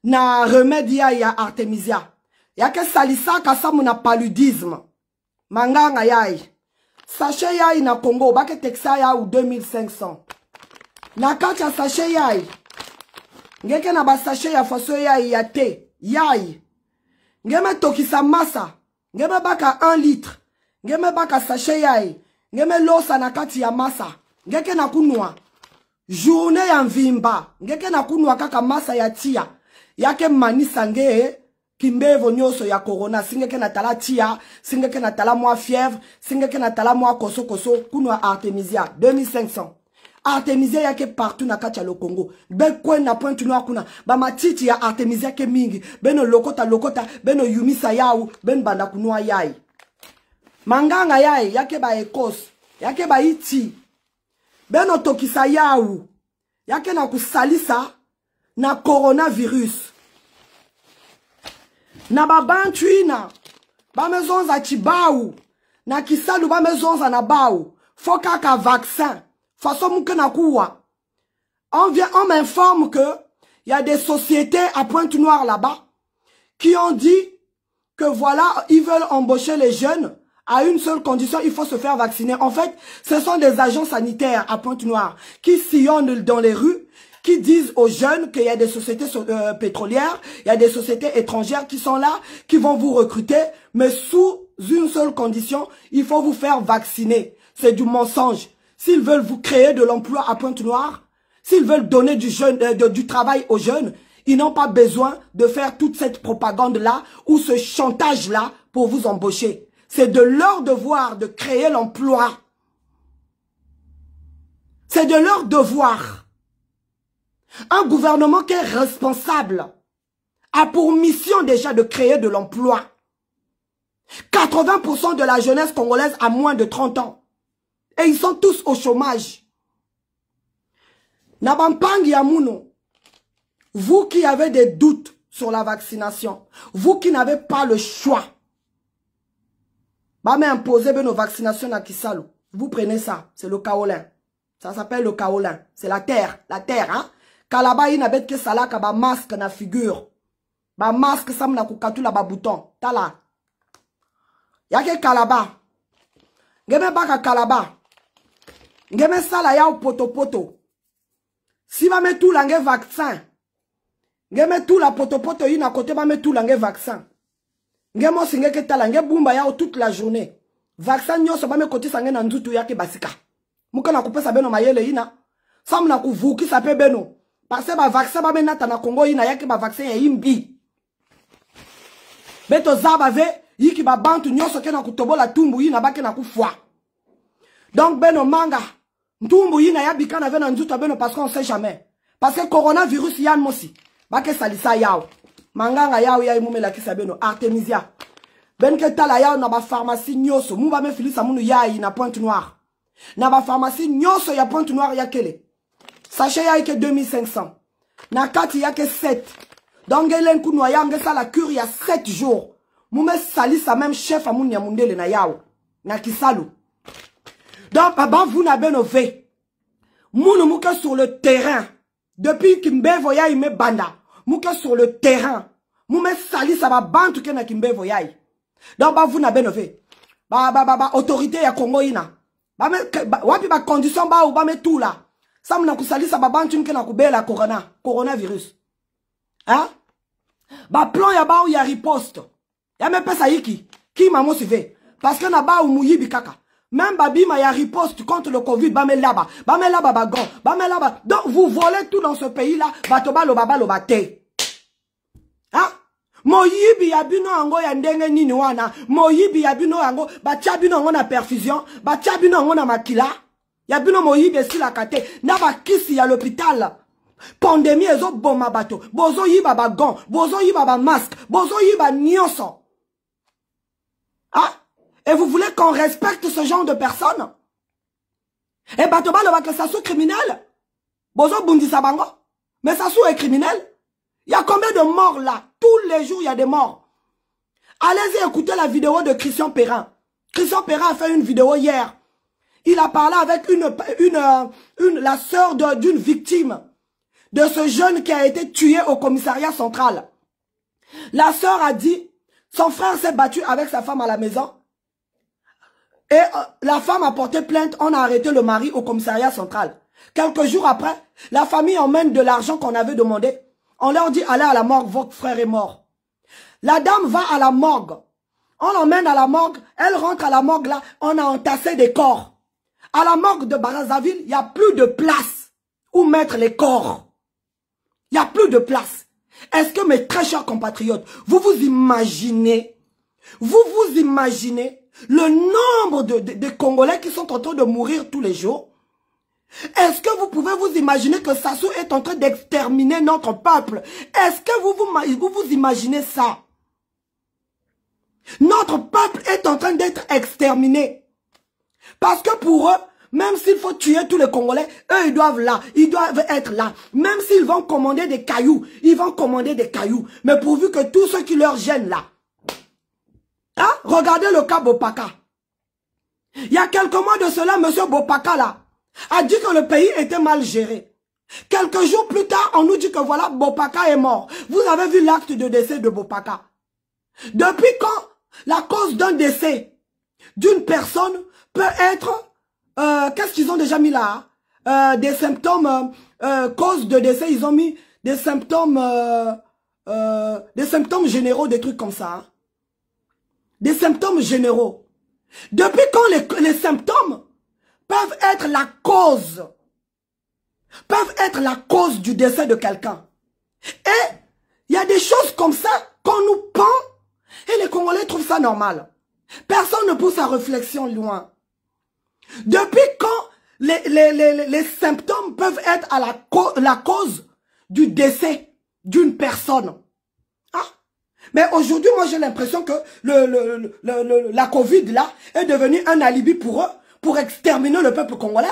Na remède ya Artemisia. Yake salisa kasamu na paludisme. Manganga yai. Sachet yai na Congo. Bake texa ya ou 2500. Na kacha sachet yai. Ngeke na ba sachet ya faso yai ya te. Yai. Ngeme tokisa masa. Ngeme baka 1 litre. Ngeme baka sachet yai. Ngeme losa na kati ya masa. Ngeke na kunwa. Journée ya mvimba. Ngeke na kunwa kaka masa ya tia. Yake manisa nge kimbevo nyoso ya corona. Singeke na tala tia. Singeke na tala mwa fièvre. Singeke na tala mwa koso koso. Kunwa Artemisia. 2500. Artemisia yake partout na kacha lo Congo. Ben kwen na pointe noire kuna. Ba matiti ya Artemisia ke mingi. Beno lokota. Beno yumisa yau. Ben banda kunwa yai. Manganga yai. Yake ba ekos. Yake ba iti. Beno tokisa yau. Yake na kusalisa. Na coronavirus. Na babantuina. Ba mezonza chibau. Na kisalu ba mezonza na bau. Foka ka vaccin. Façon mouke na kuwa. On m'informe que il y a des sociétés à Pointe-Noire là-bas qui ont dit que voilà, ils veulent embaucher les jeunes à une seule condition, il faut se faire vacciner. En fait, ce sont des agents sanitaires à Pointe-Noire qui sillonnent dans les rues, qui disent aux jeunes qu'il y a des sociétés pétrolières, il y a des sociétés étrangères qui sont là, qui vont vous recruter, mais sous une seule condition, il faut vous faire vacciner. C'est du mensonge. S'ils veulent vous créer de l'emploi à Pointe-Noire, s'ils veulent donner du travail aux jeunes, ils n'ont pas besoin de faire toute cette propagande-là ou ce chantage-là pour vous embaucher. C'est de leur devoir de créer l'emploi. C'est de leur devoir. Un gouvernement qui est responsable a pour mission déjà de créer de l'emploi. 80% de la jeunesse congolaise a moins de 30 ans. Et ils sont tous au chômage. Nabampangi Yamuno, vous qui avez des doutes sur la vaccination, vous qui n'avez pas le choix, bah mais imposer nos vaccinations à Kisalo. Vous prenez ça, c'est le kaolin. Ça s'appelle le kaolin. C'est la terre, hein. Kalaba il n'a que ça là, ba masque na figure. Ba masque ça m'a koukatu la ba bouton. Tala. Yake kalaba. Ngeme baka kalaba. Ngeme sala ya poto. Si va mettre tout l'angé vaccin. Ngeme tout la poto yina côté va mettre tout l'angé vaccin. Ngemo singe ke tala nge bumba ya toute la journée. Vaccin nyoso ba me côté sange na nzutu yake basika. Muka na kupesa beno mayele yina. Sam na kuvuki sa pe beno. Parce que ba vaccin ba me nata na Congo yina yake ba vaccin ya imbi. Beto zabave yiki ba bantu nyoso ke na kutobola tumbu yina ba ke na kufwa. Donc beno manga ntumbu yina ya bikana vena nzuta beno parce qu'on sait jamais. Parce que coronavirus yan mosi. Bake salisa yao. Manganga yao ya imume la kisa beno. Artemisia. Benke tala yao na ba pharmacie nyoso. Mumba me filisa munu yai na Pointe-Noire. Na ba pharmacie nyoso ya Pointe-Noire ya kele. Sachet ya ike 2500. Na kati ya ke 7. Donc elen kunwa ya ngesa la cure ya 7 jours. Mume salisa même chef amun ya mundele na yao. Na kisalu. Donc, avant vous n'avez nové. Mounou mouke sur le terrain. Depuis Kimbe Voyaï me banda. Mouke sur le terrain. Moume sali ça va bantu ke na Kimbe Voyaï. Donc, vous n'avez nové. Autorité ya Congo ina. Wapi ba condition ba ou ba me tout là. Ça m'a kusali ça ba bantu ke na kubela coronavirus. Hein? Ba plan ya ba ou ya riposte. Ya me pesa yiki. Qui m'a motivé? Parce que na ba ou mouyibi kaka. Même Babima y a riposte contre le Covid, bame là-bas, bagon, bame là-bas. Donc vous volez tout dans ce pays-là, batoba lo baba lo bate. Hein? Moyibi yabino ango ya ndenge nini wana, moyibi yabino ango, bachabino ango na perfusion, bachabino ango na makila, yabino moyibi si la kate, na ba kisi ya l'hôpital. Pandémie ezo boma bato, bozo yiba bagon, bozo yiba ba masque, bozo yiba nyonso. Hein? Et vous voulez qu'on respecte ce genre de personnes? Et Batoba le que ça soit criminel? Bozo Bundi Sabango? Mais ça soit criminel? Il y a combien de morts là? Tous les jours, il y a des morts. Allez-y écouter la vidéo de Christian Perrin. Christian Perrin a fait une vidéo hier. Il a parlé avec la sœur d'une victime de ce jeune qui a été tué au commissariat central. La sœur a dit, son frère s'est battu avec sa femme à la maison. Et la femme a porté plainte, on a arrêté le mari au commissariat central. Quelques jours après, la famille emmène de l'argent qu'on avait demandé. On leur dit, allez à la morgue, votre frère est mort. La dame va à la morgue. On l'emmène à la morgue, elle rentre à la morgue là, on a entassé des corps. À la morgue de Brazzaville, il n'y a plus de place où mettre les corps. Il n'y a plus de place. Est-ce que mes très chers compatriotes, vous imaginez le nombre de Congolais qui sont en train de mourir tous les jours? Est-ce que vous pouvez vous imaginer que Sassou est en train d'exterminer notre peuple? Est-ce que vous imaginez ça? Notre peuple est en train d'être exterminé. Parce que pour eux, même s'il faut tuer tous les Congolais, eux ils doivent être là. Même s'ils vont commander des cailloux, ils vont commander des cailloux. Mais pourvu que tous ceux qui leur gênent là. Hein? Regardez le cas Bopaka. Il y a quelques mois de cela, monsieur Bopaka là, a dit que le pays était mal géré. Quelques jours plus tard, on nous dit que voilà, Bopaka est mort. Vous avez vu l'acte de décès de Bopaka. Depuis quand la cause d'un décès d'une personne peut être, qu'est-ce qu'ils ont déjà mis là? Des symptômes, cause de décès, ils ont mis des symptômes généraux, des trucs comme ça. Hein? Des symptômes généraux. Depuis quand les symptômes peuvent être la cause du décès de quelqu'un? Et il y a des choses comme ça qu'on nous pend et les Congolais trouvent ça normal. Personne ne pousse sa réflexion loin. Depuis quand les symptômes peuvent être à la cause du décès d'une personne? Ah. Mais aujourd'hui, moi j'ai l'impression que la Covid là est devenue un alibi pour eux, pour exterminer le peuple congolais.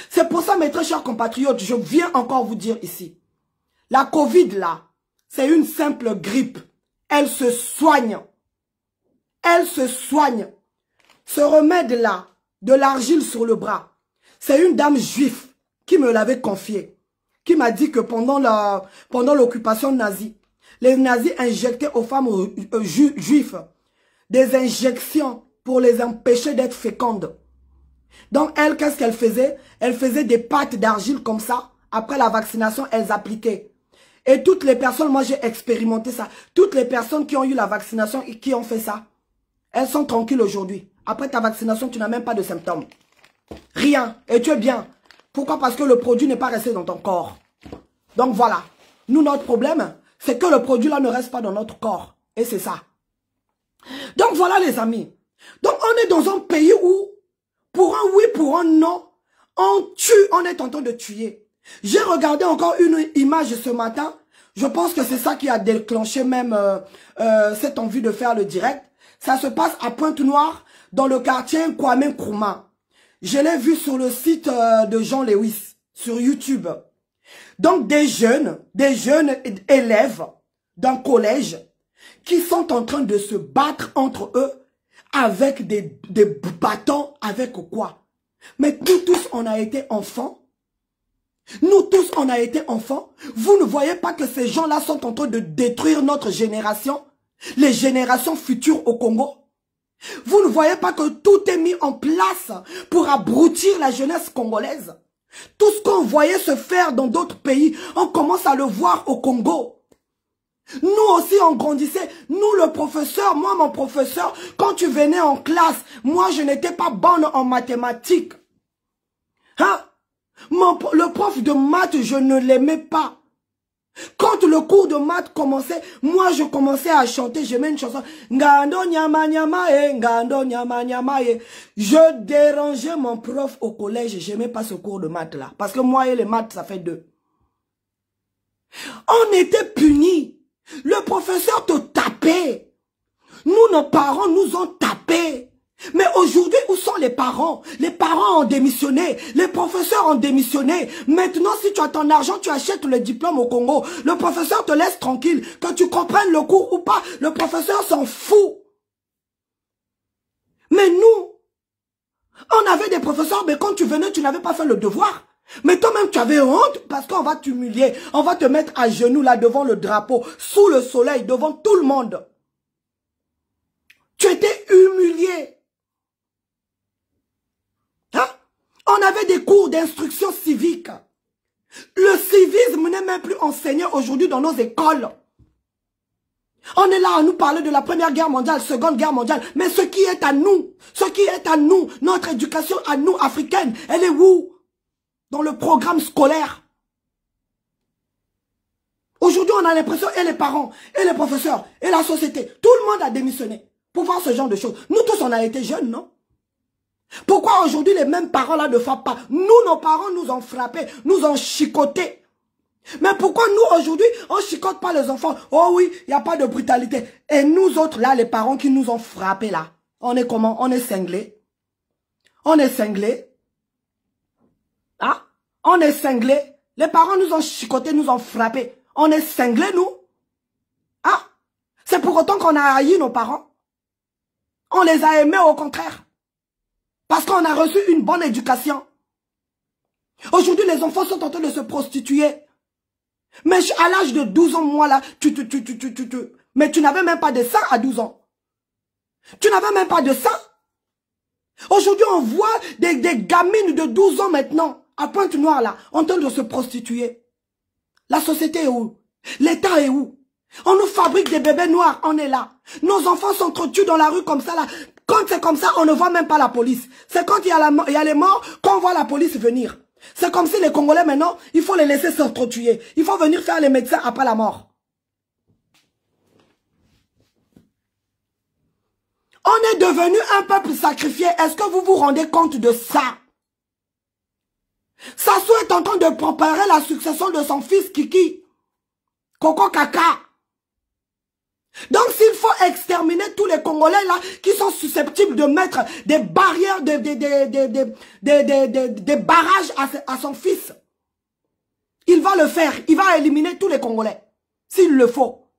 C'est pour ça, mes très chers compatriotes, je viens encore vous dire ici. La Covid là, c'est une simple grippe. Elle se soigne. Elle se soigne. Ce remède-là, de l'argile sur le bras, c'est une dame juive qui me l'avait confié, qui m'a dit que pendant l'occupation nazie, les nazis injectaient aux femmes juives des injections pour les empêcher d'être fécondes. Donc elle, qu'est-ce qu'elle faisait? Elle faisait des pâtes d'argile comme ça. Après la vaccination, elles appliquaient. Et toutes les personnes, moi j'ai expérimenté ça, toutes les personnes qui ont eu la vaccination et qui ont fait ça, elles sont tranquilles aujourd'hui. Après ta vaccination, tu n'as même pas de symptômes. Rien. Et tu es bien. Pourquoi? Parce que le produit n'est pas resté dans ton corps. Donc voilà. Nous, notre problème, c'est que le produit là ne reste pas dans notre corps. Et c'est ça. Donc voilà les amis. Donc on est dans un pays où, pour un oui, pour un non, on tue, on est en train de tuer. J'ai regardé encore une image ce matin. Je pense que c'est ça qui a déclenché même cette envie de faire le direct. Ça se passe à Pointe-Noire, dans le quartier Kwame Nkrumah. Je l'ai vu sur le site de Jean Lewis, sur YouTube. Donc des jeunes élèves d'un collège qui sont en train de se battre entre eux avec des bâtons, avec quoi? Mais nous tous, on a été enfants. Nous tous, on a été enfants. Vous ne voyez pas que ces gens-là sont en train de détruire notre génération, les générations futures au Congo? Vous ne voyez pas que tout est mis en place pour abrutir la jeunesse congolaise? Tout ce qu'on voyait se faire dans d'autres pays, on commence à le voir au Congo. Nous aussi, on grandissait. Nous, le professeur, moi, mon professeur, quand tu venais en classe, moi, je n'étais pas bonne en mathématiques. Hein? Le prof de maths, je ne l'aimais pas. Quand le cours de maths commençait, moi je commençais à chanter, j'aimais une chanson. Ngando nyama nyama e, ngando nyama nyama e. Je dérangeais mon prof au collège, j'aimais pas ce cours de maths là. Parce que moi et les maths, ça fait 2. On était punis. Le professeur te tapait. Nous, nos parents nous ont tapés. Mais aujourd'hui, où sont les parents? Les parents ont démissionné, les professeurs ont démissionné. Maintenant, si tu as ton argent, tu achètes le diplôme au Congo. Le professeur te laisse tranquille. Que tu comprennes le cours ou pas, le professeur s'en fout. Mais nous, on avait des professeurs, mais quand tu venais, tu n'avais pas fait le devoir. Mais toi-même, tu avais honte parce qu'on va t'humilier. On va te mettre à genoux là devant le drapeau, sous le soleil, devant tout le monde. Tu étais humilié. Hein? On avait des cours d'instruction civique. Le civisme n'est même plus enseigné aujourd'hui dans nos écoles. On est là à nous parler de la Première Guerre mondiale, Seconde Guerre mondiale. Mais ce qui est à nous, notre éducation à nous, africaine, elle est où? Dans le programme scolaire. Aujourd'hui, on a l'impression, et les parents, et les professeurs, et la société, tout le monde a démissionné pour voir ce genre de choses. Nous tous, on a été jeunes, non? Pourquoi aujourd'hui les mêmes parents là ne frappent pas? Nous, nos parents nous ont frappés, nous ont chicotés. Mais pourquoi nous aujourd'hui, on ne chicote pas les enfants? Oh oui, il n'y a pas de brutalité. Et nous autres là, les parents qui nous ont frappés là, on est comment? On est cinglés. On est cinglés. Ah? On est cinglés. Les parents nous ont chicotés, nous ont frappés. On est cinglés, nous? Ah? C'est pour autant qu'on a haï nos parents. On les a aimés au contraire. Parce qu'on a reçu une bonne éducation. Aujourd'hui, les enfants sont en train de se prostituer. Mais à l'âge de 12 ans, moi là, mais tu n'avais même pas de sang à 12 ans. Tu n'avais même pas de sang. Aujourd'hui, on voit des gamines de 12 ans maintenant, à Pointe-Noire là, en train de se prostituer. La société est où? L'État est où? On nous fabrique des bébés noirs, on est là. Nos enfants s'entretuent dans la rue comme ça là. Quand c'est comme ça, on ne voit même pas la police. C'est quand il y a les morts qu'on voit la police venir. C'est comme si les Congolais maintenant, il faut les laisser s'entretuer. Il faut venir faire les médecins après la mort. On est devenu un peuple sacrifié. Est-ce que vous vous rendez compte de ça? Sassou est en train de préparer la succession de son fils Kiki. Coco Kaka. Donc s'il faut exterminer tous les Congolais là qui sont susceptibles de mettre des barrières, des barrages à son fils, il va le faire. Il va éliminer tous les Congolais. S'il le faut.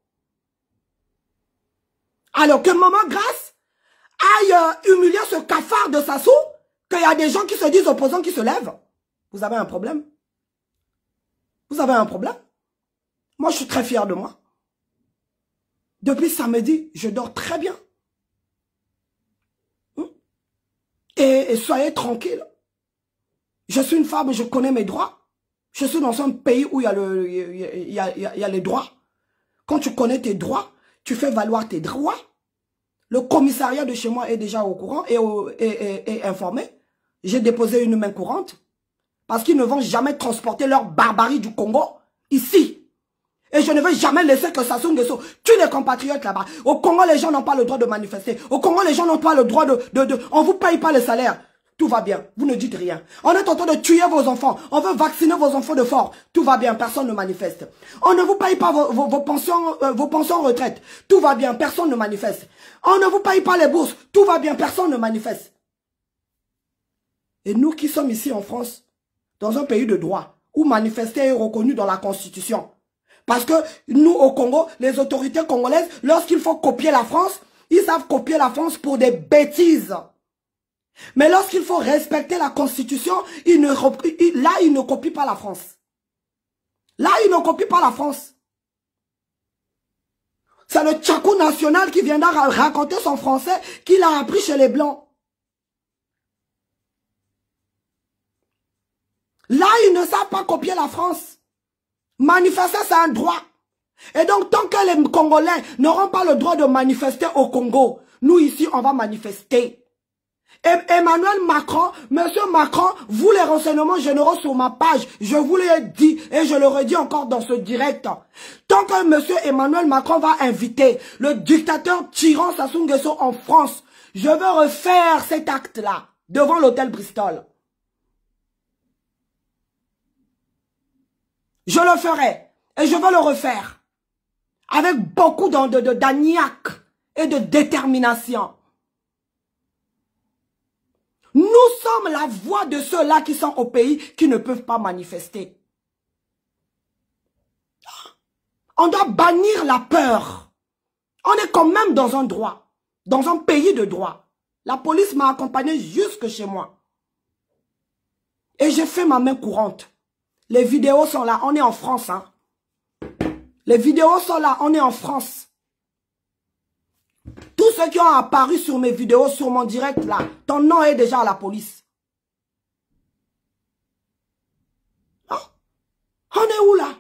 Alors que Maman Grâce aille humilier ce cafard de Sassou, qu'il y a des gens qui se disent opposants qui se lèvent. Vous avez un problème? Vous avez un problème? Moi je suis très fier de moi. Depuis samedi, je dors très bien. Et soyez tranquille. Je suis une femme, je connais mes droits. Je suis dans un pays où il y a les droits. Quand tu connais tes droits, tu fais valoir tes droits. Le commissariat de chez moi est déjà au courant et informé. J'ai déposé une main courante. Parce qu'ils ne vont jamais transporter leur barbarie du Congo ici. Et je ne vais jamais laisser que Sassou Nguesso tue les compatriotes là-bas. Au Congo, les gens n'ont pas le droit de manifester. Au Congo, les gens n'ont pas le droit on ne vous paye pas le salaire. Tout va bien. Vous ne dites rien. On est en train de tuer vos enfants. On veut vacciner vos enfants de fort. Tout va bien. Personne ne manifeste. On ne vous paye pas vos pensions retraite. Tout va bien. Personne ne manifeste. On ne vous paye pas les bourses. Tout va bien. Personne ne manifeste. Et nous qui sommes ici en France, dans un pays de droit, où manifester est reconnu dans la Constitution. Parce que nous, au Congo, les autorités congolaises, lorsqu'il faut copier la France, ils savent copier la France pour des bêtises. Mais lorsqu'il faut respecter la Constitution, là, ils ne copient pas la France. Là, ils ne copient pas la France. C'est le Tchakou national qui viendra raconter son français qu'il a appris chez les Blancs. Là, ils ne savent pas copier la France. Manifester, c'est un droit. Et donc, tant que les Congolais n'auront pas le droit de manifester au Congo, nous ici, on va manifester. Et Emmanuel Macron, Monsieur Macron, vous les renseignements généraux sur ma page, je vous l'ai dit et je le redis encore dans ce direct. Tant que Monsieur Emmanuel Macron va inviter le dictateur tyran Sassou Nguesso en France, je veux refaire cet acte-là devant l'hôtel Bristol. Je le ferai et je veux le refaire avec beaucoup d'agnac et de détermination. sommes la voix de ceux-là qui sont au pays, qui ne peuvent pas manifester. On doit bannir la peur. On est quand même dans un droit, dans un pays de droit. La police m'a accompagné jusque chez moi. Et j'ai fait ma main courante. Les vidéos sont là, on est en France. Hein. Les vidéos sont là, on est en France. Tous ceux qui ont apparu sur mes vidéos, sur mon direct là, ton nom est déjà à la police. Hein? On est où là?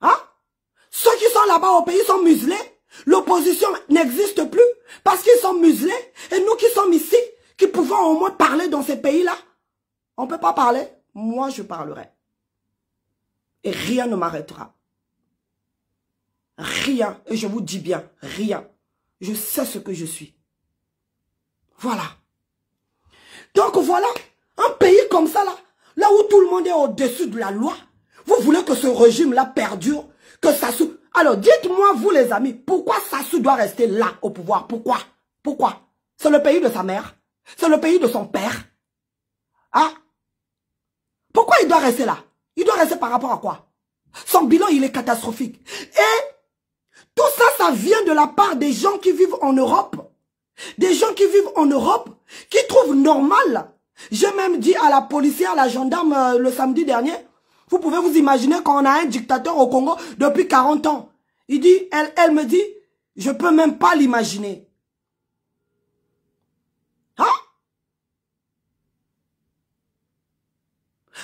Hein? Ceux qui sont là-bas au pays sont muselés. L'opposition n'existe plus parce qu'ils sont muselés. Et nous qui sommes ici, qui pouvons au moins parler dans ces pays-là, on ne peut pas parler. Moi, je parlerai. Et rien ne m'arrêtera. Rien. Et je vous dis bien, rien. Je sais ce que je suis. Voilà. Donc voilà, un pays comme ça, là où tout le monde est au-dessus de la loi, vous voulez que ce régime-là perdure, que Sassou... Alors, dites-moi, vous les amis, pourquoi Sassou doit rester là au pouvoir? Pourquoi? Pourquoi? C'est le pays de sa mère? C'est le pays de son père? Hein? Pourquoi il doit rester là? Il doit rester par rapport à quoi? Son bilan, il est catastrophique. Et tout ça, ça vient de la part des gens qui vivent en Europe. Des gens qui vivent en Europe, qui trouvent normal. J'ai même dit à la policière, la gendarme, le samedi dernier, vous pouvez vous imaginer quand on a un dictateur au Congo depuis 40 ans. Il dit, elle me dit, je peux même pas l'imaginer. Hein?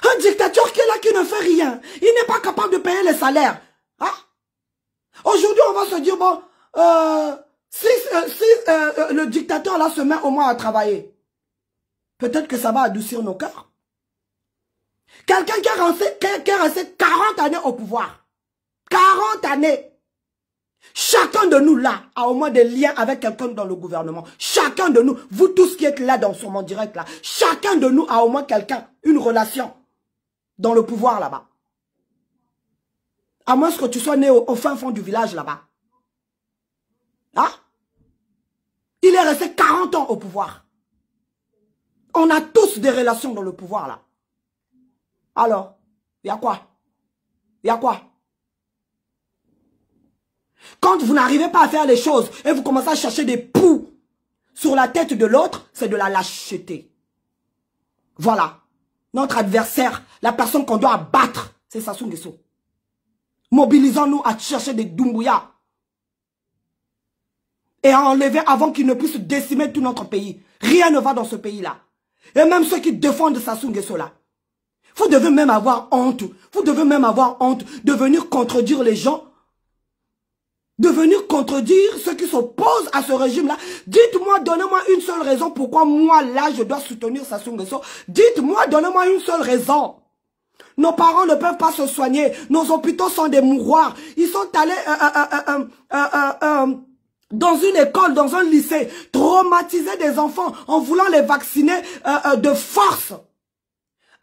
Un dictateur qui est là, qui ne fait rien. Il n'est pas capable de payer les salaires. Hein? Aujourd'hui, on va se dire, bon, si le dictateur là se met au moins à travailler, peut-être que ça va adoucir nos cœurs. Quelqu'un qui est resté 40 années au pouvoir. 40 années. Chacun de nous là a au moins des liens avec quelqu'un dans le gouvernement. Chacun de nous, vous tous qui êtes là sur mon direct là, chacun de nous a au moins quelqu'un, une relation dans le pouvoir là-bas. À moins que tu sois né au fin fond du village là-bas. Hein? Il est resté 40 ans au pouvoir. On a tous des relations dans le pouvoir là. Alors, il y a quoi? Il y a quoi? Quand vous n'arrivez pas à faire les choses et vous commencez à chercher des poux sur la tête de l'autre, c'est de la lâcheté. Voilà. Notre adversaire, la personne qu'on doit abattre, c'est Sassou Nguesso. Mobilisons-nous à chercher des Doumbouya et à enlever avant qu'il ne puisse décimer tout notre pays. Rien ne va dans ce pays-là. Et même ceux qui défendent Sassou Nguesso là. Vous devez même avoir honte. Vous devez même avoir honte de venir contredire les gens. De venir contredire ceux qui s'opposent à ce régime-là. Dites-moi, donnez-moi une seule raison pourquoi moi, là, je dois soutenir Sassou Nguesso. Dites-moi, donnez-moi une seule raison. Nos parents ne peuvent pas se soigner. Nos hôpitaux sont des mouroirs. Ils sont allés dans une école, dans un lycée, traumatiser des enfants en voulant les vacciner de force.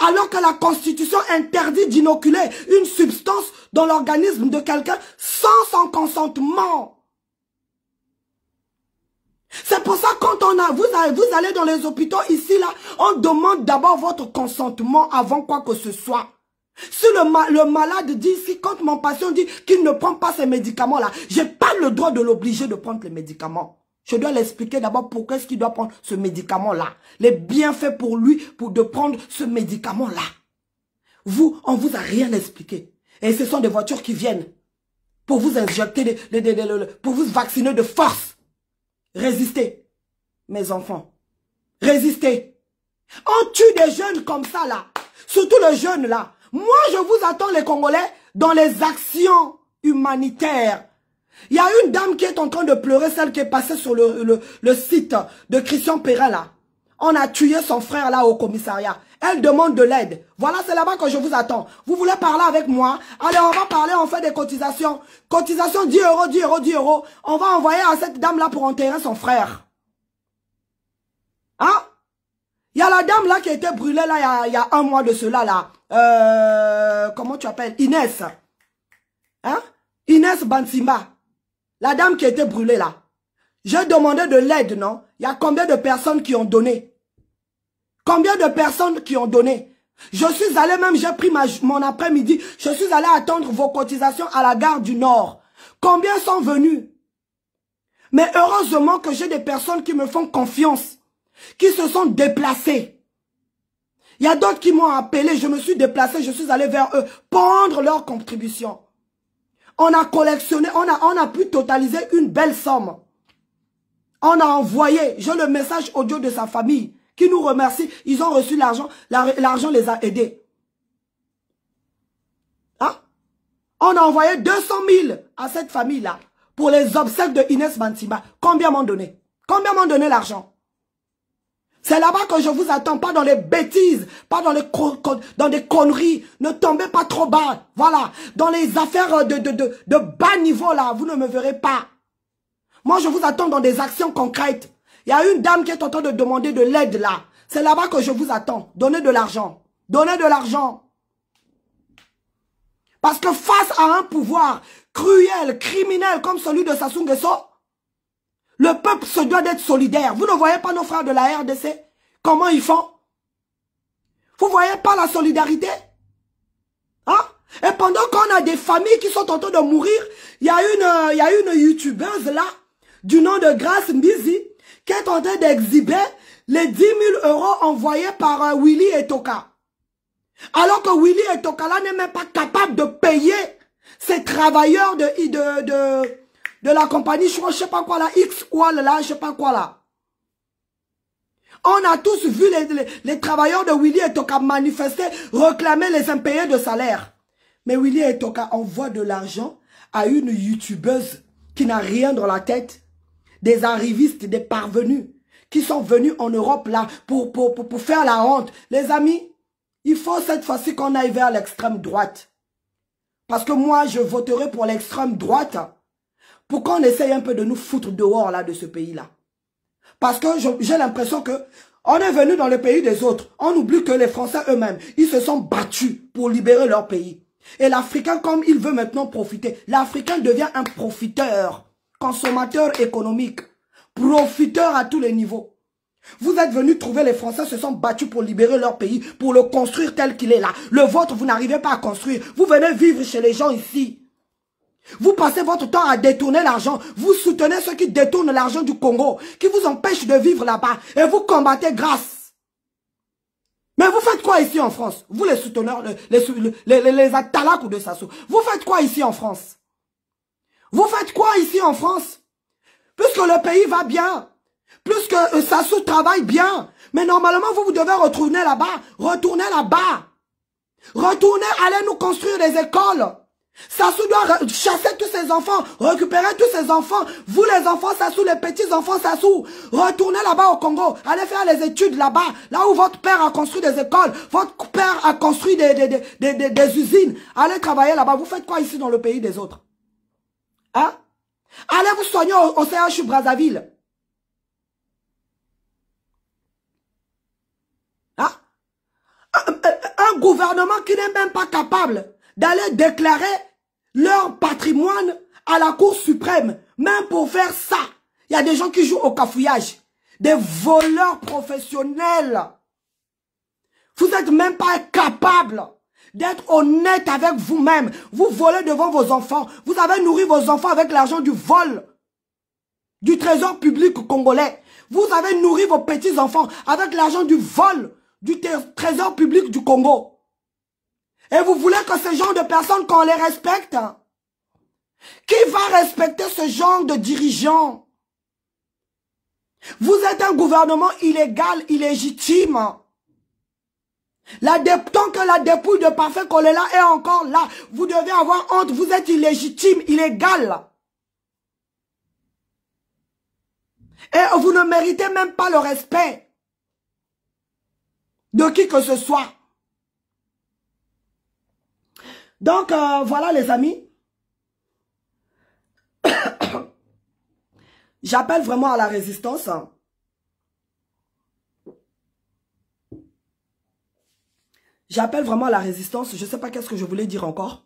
Alors que la Constitution interdit d'inoculer une substance dans l'organisme de quelqu'un sans son consentement. C'est pour ça quand vous allez dans les hôpitaux ici, là, on demande d'abord votre consentement avant quoi que ce soit. Si le malade dit, si quand mon patient dit qu'il ne prend pas ces médicaments-là, je n'ai pas le droit de l'obliger de prendre les médicaments. Je dois l'expliquer d'abord pourquoi est-ce qu'il doit prendre ce médicament-là. Les bienfaits pour lui, de prendre ce médicament-là. Vous, on vous a rien expliqué. Et ce sont des voitures qui viennent pour vous injecter, pour vous vacciner de force. Résistez, mes enfants. Résistez. On tue des jeunes comme ça, là. Surtout les jeunes, là. Moi, je vous attends, les Congolais, dans les actions humanitaires. Il y a une dame qui est en train de pleurer, celle qui est passée sur le site de Christian Perrin, là. On a tué son frère, là, au commissariat. Elle demande de l'aide. Voilà, c'est là-bas que je vous attends. Vous voulez parler avec moi? Allez, on va parler, on fait des cotisations. Cotisation 10 €, 10 €, 10 €. On va envoyer à cette dame-là pour enterrer son frère. Hein? Il y a la dame, là, qui a été brûlée, là, il y a un mois de cela, là. Comment tu appelles? Inès. Hein? Inès Bansimba. La dame qui a été brûlée là. J'ai demandé de l'aide, non? Il y a combien de personnes qui ont donné? Combien de personnes qui ont donné? Je suis allé même, j'ai pris mon après-midi, je suis allé attendre vos cotisations à la gare du Nord. Combien sont venus? Mais heureusement que j'ai des personnes qui me font confiance, qui se sont déplacées. Il y a d'autres qui m'ont appelé, je me suis déplacé, je suis allé vers eux, prendre leur contribution. On a collectionné, on a pu totaliser une belle somme. On a envoyé, j'ai le message audio de sa famille, qui nous remercie, ils ont reçu l'argent, l'argent les a aidés. Hein? On a envoyé 200 000 à cette famille-là, pour les obsèques de Inès Bantimba. Combien m'ont donné? Combien m'ont donné l'argent? C'est là-bas que je vous attends, pas dans les bêtises, pas dans des conneries. Ne tombez pas trop bas, voilà. Dans les affaires de bas niveau, là, vous ne me verrez pas. Moi, je vous attends dans des actions concrètes. Il y a une dame qui est en train de demander de l'aide là. C'est là-bas que je vous attends. Donnez de l'argent. Donnez de l'argent. Parce que face à un pouvoir cruel, criminel comme celui de Sassou Nguesso, le peuple se doit d'être solidaire. Vous ne voyez pas nos frères de la RDC? Comment ils font? Vous ne voyez pas la solidarité? Hein? Et pendant qu'on a des familles qui sont en train de mourir, il y a une youtubeuse là, du nom de Grace Mbizi, qui est en train d'exhiber les 10 000 € envoyés par Willy Etoka. Alors que Willy Etoka là n'est même pas capable de payer ces travailleurs de la compagnie, je sais pas quoi là, X ou là, je sais pas quoi là. On a tous vu les travailleurs de Willy Etoka manifester, réclamer les impayés de salaire. Mais Willy Etoka envoie de l'argent à une youtubeuse qui n'a rien dans la tête, des arrivistes, des parvenus, qui sont venus en Europe là pour faire la honte. Les amis, il faut cette fois-ci qu'on aille vers l'extrême droite. Parce que moi, je voterai pour l'extrême droite pour qu'on essaye un peu de nous foutre dehors là de ce pays-là. Parce que j'ai l'impression que on est venu dans le pays des autres. On oublie que les Français eux-mêmes, ils se sont battus pour libérer leur pays. Et l'Africain, comme il veut maintenant profiter, l'Africain devient un profiteur, consommateur économique, profiteur à tous les niveaux. Vous êtes venus trouver les Français se sont battus pour libérer leur pays, pour le construire tel qu'il est là. Le vôtre, vous n'arrivez pas à construire. Vous venez vivre chez les gens ici. Vous passez votre temps à détourner l'argent. Vous soutenez ceux qui détournent l'argent du Congo, qui vous empêchent de vivre là-bas. Et vous combattez grâce. Mais vous faites quoi ici en France? Vous les souteneurs, les Atalakou de Sassou. Vous faites quoi ici en France? Vous faites quoi ici en France? Puisque le pays va bien. Plus que Sassou travaille bien. Mais normalement, vous devez retourner là-bas. Retournez là-bas. Retournez, allez nous construire des écoles. Sassou doit chasser tous ses enfants, récupérer tous ses enfants. Vous les enfants Sassou, les petits enfants Sassou, retournez là-bas au Congo, allez faire les études là-bas, là où votre père a construit des écoles, votre père a construit des usines. Allez travailler là-bas. Vous faites quoi ici dans le pays des autres? Hein? Allez vous soigner au CHU Brazzaville. Hein? Un gouvernement qui n'est même pas capable d'aller déclarer leur patrimoine à la Cour suprême. Même pour faire ça, il y a des gens qui jouent au cafouillage. Des voleurs professionnels. Vous n'êtes même pas capable d'être honnête avec vous-même. Vous volez devant vos enfants. Vous avez nourri vos enfants avec l'argent du vol du trésor public congolais. Vous avez nourri vos petits-enfants avec l'argent du vol du trésor public du Congo. Et vous voulez que ce genre de personnes, qu'on les respecte? Qui va respecter ce genre de dirigeants? Vous êtes un gouvernement illégal, illégitime. Tant que la dépouille de Parfait Kolela est encore là, vous devez avoir honte. Vous êtes illégitime, illégal. Et vous ne méritez même pas le respect de qui que ce soit. Donc, voilà les amis. J'appelle vraiment à la résistance. J'appelle vraiment à la résistance. Je ne sais pas qu'est-ce que je voulais dire encore.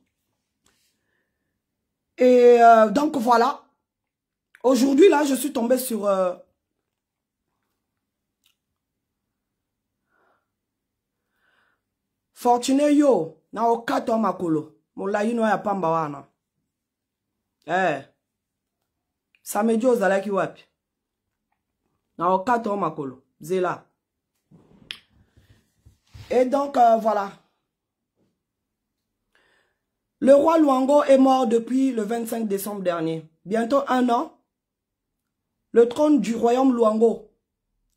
Et donc, voilà. Aujourd'hui, là, je suis tombée sur... Fortuné yo, na okato makolo. Mola yino ya pamba wana. Samejo ozalaki wapi. Na okato makolo. Zela. Et donc, voilà. Le roi Luango est mort depuis le 25 décembre dernier. Bientôt 1 an. Le trône du royaume Luango.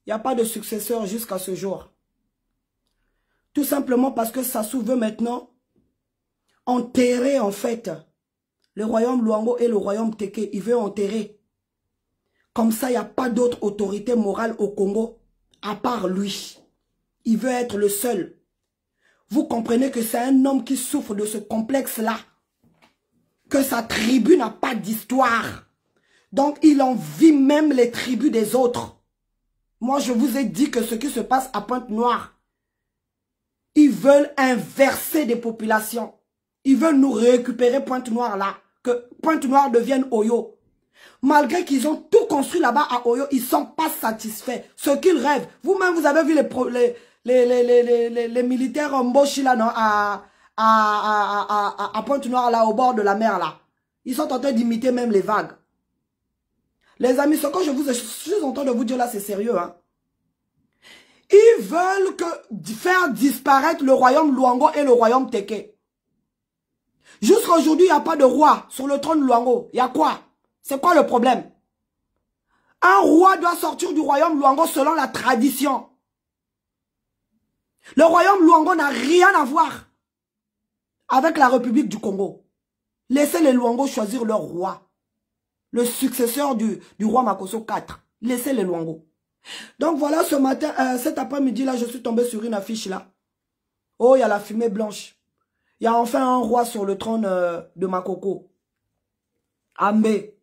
Il n'y a pas de successeur jusqu'à ce jour. Tout simplement parce que Sassou veut maintenant enterrer en fait le royaume Luango et le royaume Teke. Il veut enterrer. Comme ça, il n'y a pas d'autre autorité morale au Congo à part lui. Il veut être le seul. Vous comprenez que c'est un homme qui souffre de ce complexe-là. Que sa tribu n'a pas d'histoire. Donc, il envie même les tribus des autres. Moi, je vous ai dit que ce qui se passe à Pointe-Noire, ils veulent inverser des populations. Ils veulent nous récupérer Pointe-Noire là. Que Pointe-Noire devienne Oyo. Malgré qu'ils ont tout construit là-bas à Oyo, ils ne sont pas satisfaits. Ce qu'ils rêvent. Vous-même, vous avez vu les militaires en Mboshi là, non, à Pointe-Noire là, au bord de la mer là. Ils sont en train d'imiter même les vagues. Les amis, ce que je suis en train de vous dire là, c'est sérieux. Hein? Ils veulent faire disparaître le royaume Luango et le royaume Teke. Jusqu'à aujourd'hui, il n'y a pas de roi sur le trône Luango. Il y a quoi? C'est quoi le problème? Un roi doit sortir du royaume Luango selon la tradition. Le royaume Luango n'a rien à voir avec la République du Congo. Laissez les Luango choisir leur roi. Le successeur du roi Makosso IV. Laissez les Luango. Donc voilà, ce matin, cet après-midi là, je suis tombé sur une affiche là. Oh, il y a la fumée blanche. Il y a enfin un roi sur le trône de Makoko. Ambé.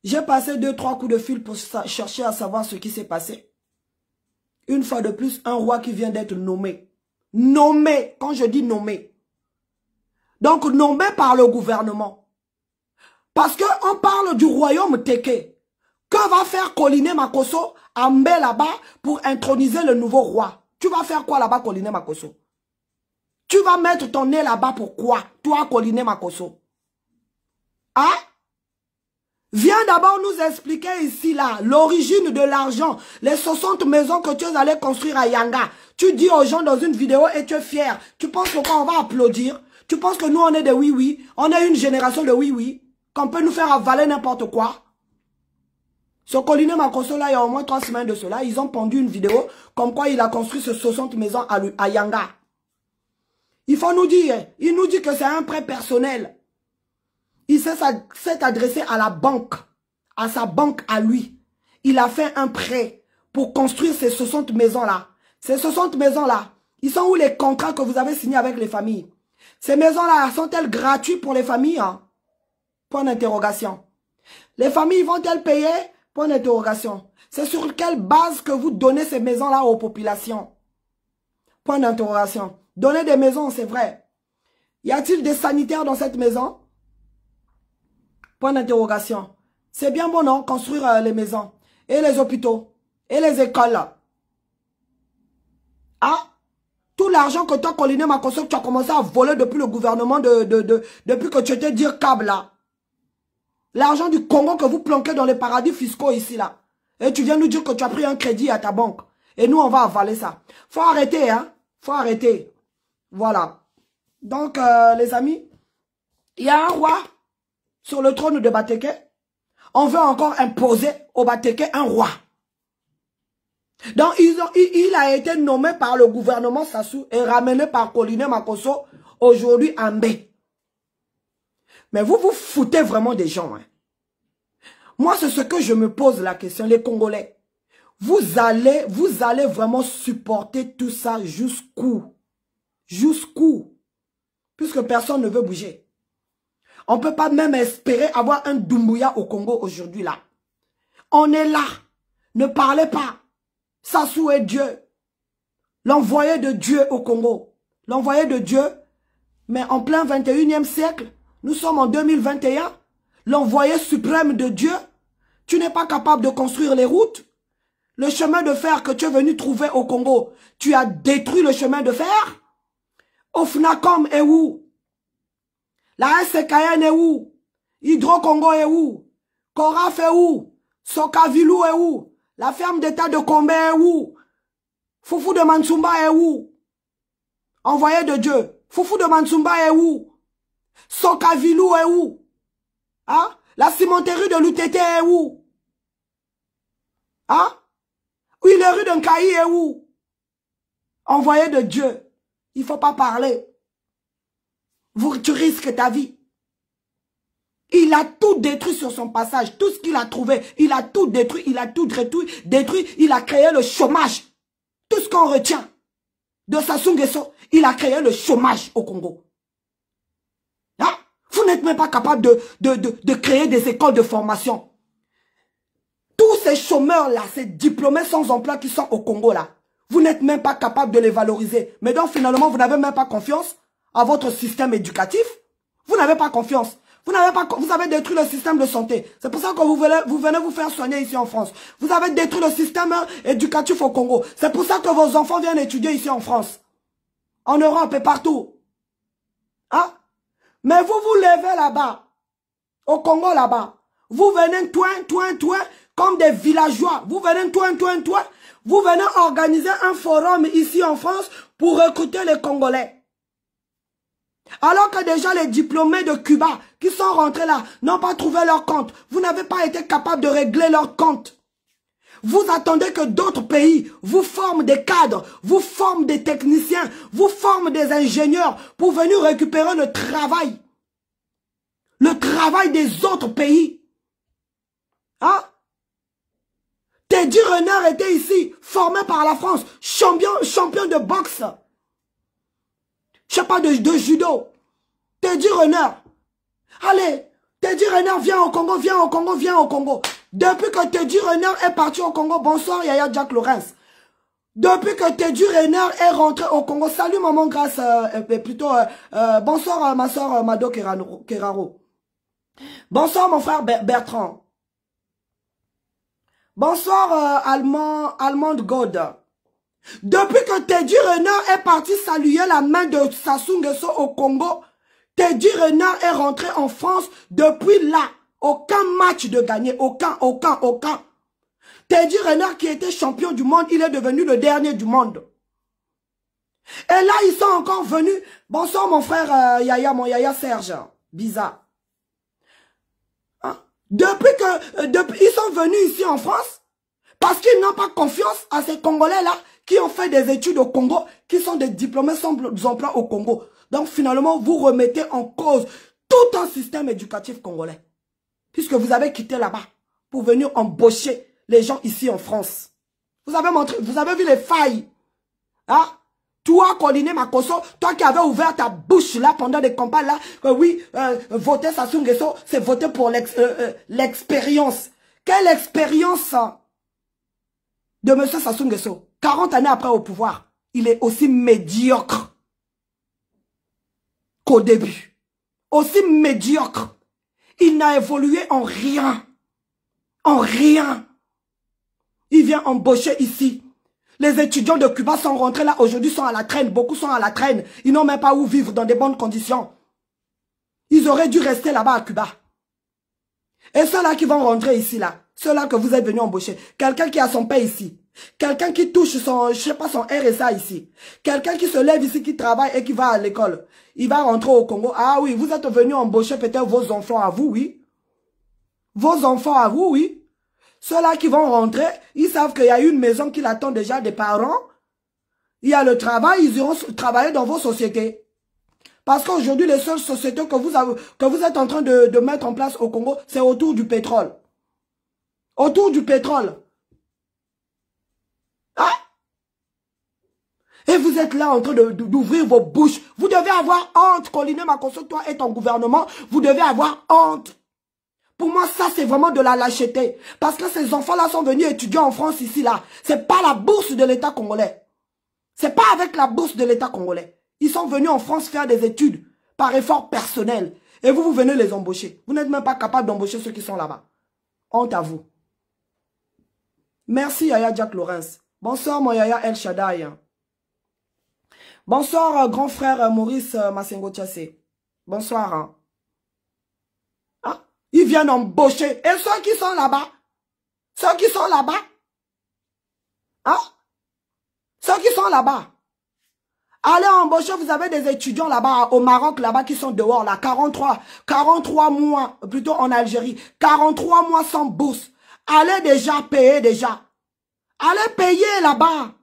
J'ai passé 2-3 coups de fil pour chercher à savoir ce qui s'est passé. Une fois de plus, un roi qui vient d'être nommé. Nommé, quand je dis nommé. Donc nommé par le gouvernement. Parce qu'on parle du royaume Teke. Que va faire Koliné Makosso Ambé là-bas pour introniser le nouveau roi? Tu vas faire quoi là-bas, Koliné Makosso? Tu vas mettre ton nez là-bas pour quoi? Toi, Koliné Makosso. Hein? Viens d'abord nous expliquer ici, là, l'origine de l'argent. Les 60 maisons que tu es allé construire à Yanga. Tu dis aux gens dans une vidéo et tu es fier. Tu penses que quoi, on va applaudir? Tu penses que nous, on est des oui-oui? On est une génération de oui-oui? Qu'on peut nous faire avaler n'importe quoi? Ce Koliné Makosso, là, il y a au moins 3 semaines de cela, ils ont pendu une vidéo comme quoi il a construit ces 60 maisons à Yanga. Il faut nous dire, il nous dit que c'est un prêt personnel. Il s'est adressé à la banque, à sa banque à lui. Il a fait un prêt pour construire ces 60 maisons-là. Ces 60 maisons-là, ils sont où les contrats que vous avez signés avec les familles? Ces maisons-là, sont-elles gratuites pour les familles? Hein? Point d'interrogation. Les familles vont-elles payer? Point d'interrogation. C'est sur quelle base que vous donnez ces maisons-là aux populations? Point d'interrogation. Donner des maisons, c'est vrai. Y a-t-il des sanitaires dans cette maison? Point d'interrogation. C'est bien bon, non? Construire les maisons. Et les hôpitaux. Et les écoles. Ah? Tout l'argent que toi, Koliné Makosso, tu as commencé à voler depuis le gouvernement depuis que tu étais dire câble là. L'argent du Congo que vous planquez dans les paradis fiscaux ici là. Et tu viens nous dire que tu as pris un crédit à ta banque. Et nous, on va avaler ça. Faut arrêter, hein? Faut arrêter. Voilà. Donc, les amis, il y a un roi sur le trône de Bateke. On veut encore imposer au Bateke un roi. Donc, il a été nommé par le gouvernement Sassou et ramené par Koliné Makosso, aujourd'hui Ambé. Mais vous vous foutez vraiment des gens. Hein. Moi, c'est ce que je me pose la question, les Congolais. Vous allez vraiment supporter tout ça jusqu'où? Jusqu'où? Puisque personne ne veut bouger. On ne peut pas même espérer avoir un Doumbouya au Congo aujourd'hui là. On est là. Ne parlez pas. Sassou est Dieu. L'envoyé de Dieu au Congo. L'envoyé de Dieu. Mais en plein 21e siècle, nous sommes en 2021. L'envoyé suprême de Dieu. Tu n'es pas capable de construire les routes. Le chemin de fer que tu es venu trouver au Congo, tu as détruit le chemin de fer? OFNACOM est où? La SCKN est où? Hydro-Congo est où? Coraf est où? Sokavilou est où? La ferme d'état de Combe est où? Foufou de Mansumba est où? Envoyé de Dieu. Foufou de Mansumba est où? Sokavilou est où? Hein? La cimenterie de l'UTT est où? Hein? Oui, le rue d'un Caï est où? Envoyé de Dieu. Il ne faut pas parler. Tu risques ta vie. Il a tout détruit sur son passage. Tout ce qu'il a trouvé, il a tout détruit. Il a tout détruit. Il a créé le chômage. Tout ce qu'on retient de Sassou Nguesso, il a créé le chômage au Congo. Hein? Vous n'êtes même pas capable de créer des écoles de formation. Tous ces chômeurs-là, ces diplômés sans emploi qui sont au Congo-là, vous n'êtes même pas capable de les valoriser. Mais donc finalement, vous n'avez même pas confiance à votre système éducatif. Vous n'avez pas confiance. Vous avez détruit le système de santé. C'est pour ça que vous venez vous faire soigner ici en France. Vous avez détruit le système éducatif au Congo. C'est pour ça que vos enfants viennent étudier ici en France. En Europe et partout. Hein? Mais vous vous levez là-bas. Au Congo là-bas. Vous venez toin, comme des villageois. Vous venez toin. Vous venez organiser un forum ici en France pour recruter les Congolais. Alors que déjà les diplômés de Cuba qui sont rentrés là n'ont pas trouvé leur compte. Vous n'avez pas été capable de régler leur compte. Vous attendez que d'autres pays vous forment des cadres, vous forment des techniciens, vous forment des ingénieurs pour venir récupérer le travail. Le travail des autres pays. Hein? Teddy Renard était ici, formé par la France, champion de boxe. Je sais pas, de judo. Teddy Renard. Allez, Teddy Renard, viens au Congo. Depuis que Teddy Renard est parti au Congo, bonsoir Yaya Jack Lawrence. Depuis que Teddy Renard est rentré au Congo, salut maman Grâce, bonsoir ma soeur Mado Keraro. Bonsoir mon frère Bertrand. Bonsoir Allemande God. Depuis que Teddy Renard est parti saluer la main de Sassou Nguesso au Congo, Teddy Renard est rentré en France. Depuis là, aucun match de gagné, aucun. Teddy Renard qui était champion du monde, il est devenu le dernier du monde. Et là, ils sont encore venus. Bonsoir mon frère Yaya, mon Yaya Serge. Bizarre. Hein? Depuis ils sont venus ici en France, parce qu'ils n'ont pas confiance à ces Congolais-là qui ont fait des études au Congo, qui sont des diplômés sans emploi au Congo. Donc finalement, vous remettez en cause tout un système éducatif congolais. Puisque vous avez quitté là-bas pour venir embaucher les gens ici en France. Vous avez vu les failles. Hein? Toi, Coliné Makosso, toi qui avais ouvert ta bouche là pendant des campagnes là, que oui, voter Sassou Nguesso, c'est voter pour l'expérience. Quelle expérience de M. Sassou Nguesso? 40 années après au pouvoir, il est aussi médiocre qu'au début. Aussi médiocre. Il n'a évolué en rien. En rien. Il vient embaucher ici. Les étudiants de Cuba sont rentrés là, aujourd'hui sont à la traîne. Beaucoup sont à la traîne. Ils n'ont même pas où vivre dans des bonnes conditions. Ils auraient dû rester là-bas à Cuba. Et ceux-là qui vont rentrer ici là, ceux-là que vous êtes venus embaucher, quelqu'un qui a son pain ici, quelqu'un qui touche son, je sais pas, son RSA ici, quelqu'un qui se lève ici, qui travaille et qui va à l'école, il va rentrer au Congo. Ah oui, vous êtes venus embaucher peut-être vos enfants à vous, oui. Vos enfants à vous, oui. Ceux-là qui vont rentrer, ils savent qu'il y a une maison qui l'attend déjà des parents. Il y a le travail, ils iront travailler dans vos sociétés. Parce qu'aujourd'hui, les seules sociétés que vous êtes en train de mettre en place au Congo, c'est autour du pétrole. Autour du pétrole. Hein? Et vous êtes là en train d'ouvrir vos bouches. Vous devez avoir honte, Coliné Makosso, toi et ton gouvernement. Vous devez avoir honte. Pour moi, ça, c'est vraiment de la lâcheté. Parce que ces enfants-là sont venus étudier en France ici, là. C'est pas la bourse de l'État congolais. C'est pas avec la bourse de l'État congolais. Ils sont venus en France faire des études par effort personnel. Et vous venez les embaucher. Vous n'êtes même pas capable d'embaucher ceux qui sont là-bas. Honte à vous. Merci Yaya Jack Lawrence. Bonsoir mon Yaya El Shaddai. Bonsoir grand frère Maurice Massengo Tchassé. Bonsoir. Hein. Ah, ils viennent embaucher. Et ceux qui sont là-bas? Ceux qui sont là-bas? Hein? Ceux qui sont là-bas? Allez embaucher, vous avez des étudiants là-bas, au Maroc, là-bas, qui sont dehors, là, 43 mois, plutôt en Algérie, 43 mois sans bourse. Allez déjà payer, déjà. Allez payer là-bas.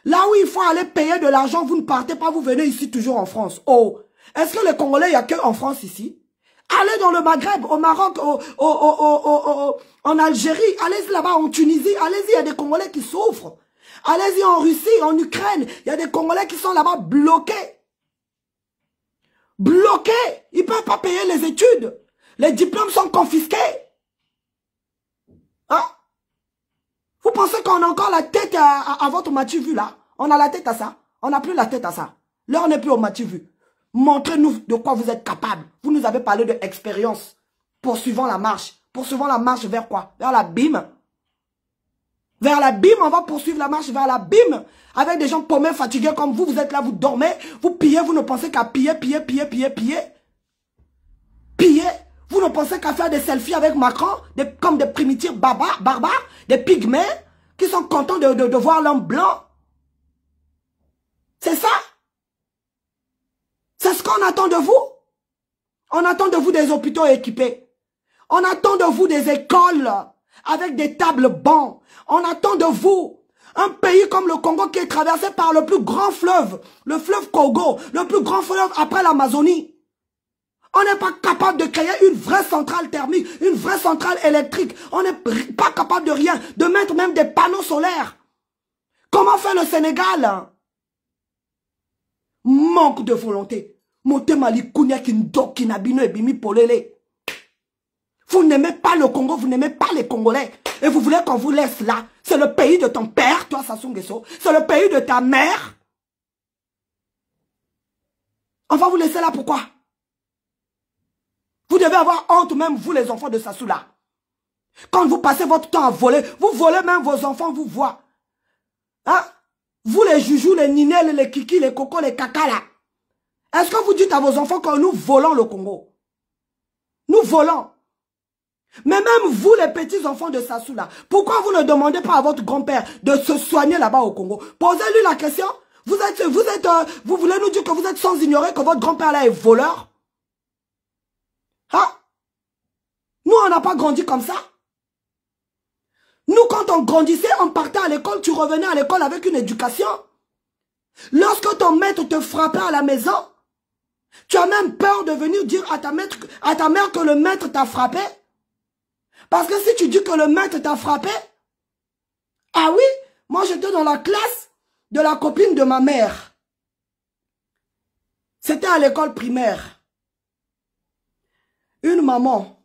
Là où il faut aller payer de l'argent, vous ne partez pas, vous venez ici toujours en France. Oh, est-ce que les Congolais, il n'y a que en France ici? Allez dans le Maghreb, au Maroc, en Algérie, allez là-bas en Tunisie, allez-y, il y a des Congolais qui souffrent. Allez-y en Russie, en Ukraine, il y a des Congolais qui sont là-bas bloqués. Bloqués, ils ne peuvent pas payer les études. Les diplômes sont confisqués. Hein? Vous pensez qu'on a encore la tête à votre Mathieu vu là? On a la tête à ça? On n'a plus la tête à ça. Là, on n'est plus au Mathieu vu. Montrez-nous de quoi vous êtes capable. Vous nous avez parlé d'expérience. Poursuivons la marche. Poursuivons la marche vers quoi? Vers l'abîme. Vers l'abîme, on va poursuivre la marche vers l'abîme. Avec des gens paumés, fatigués comme vous. Vous êtes là, vous dormez. Vous pillez, vous ne pensez qu'à piller. Piller. Vous ne pensez qu'à faire des selfies avec Macron. Comme des primitifs barbares. Des pygmées. Qui sont contents de voir l'homme blanc. C'est ça. C'est ce qu'on attend de vous. On attend de vous des hôpitaux équipés. On attend de vous des écoles avec des tables bancs. On attend de vous un pays comme le Congo qui est traversé par le plus grand fleuve, le fleuve Congo, le plus grand fleuve après l'Amazonie. On n'est pas capable de créer une vraie centrale thermique, une vraie centrale électrique. On n'est pas capable de rien, de mettre même des panneaux solaires. Comment fait le Sénégal? Manque de volonté. Vous n'aimez pas le Congo, vous n'aimez pas les Congolais. Et vous voulez qu'on vous laisse là. C'est le pays de ton père, toi Sassou Nguesso. C'est le pays de ta mère. On va vous laisser là, pourquoi? Vous devez avoir honte même, vous les enfants de Sassou là. Quand vous passez votre temps à voler, vous volez même vos enfants, vous voient. Hein? Vous les joujoux, les ninelles, les kikis, les cocos, les caca là. Est-ce que vous dites à vos enfants que nous volons le Congo? Nous volons. Mais même vous, les petits enfants de Sassou là, pourquoi vous ne demandez pas à votre grand-père de se soigner là-bas au Congo? Posez-lui la question. Vous voulez nous dire que vous êtes sans ignorer que votre grand-père là est voleur? Hein? Nous, on n'a pas grandi comme ça. Nous, quand on grandissait, on partait à l'école, tu revenais à l'école avec une éducation. Lorsque ton maître te frappait à la maison, tu as même peur de venir dire à ta mère que le maître t'a frappé. Parce que si tu dis que le maître t'a frappé, ah oui, moi j'étais dans la classe de la copine de ma mère. C'était à l'école primaire. Une maman.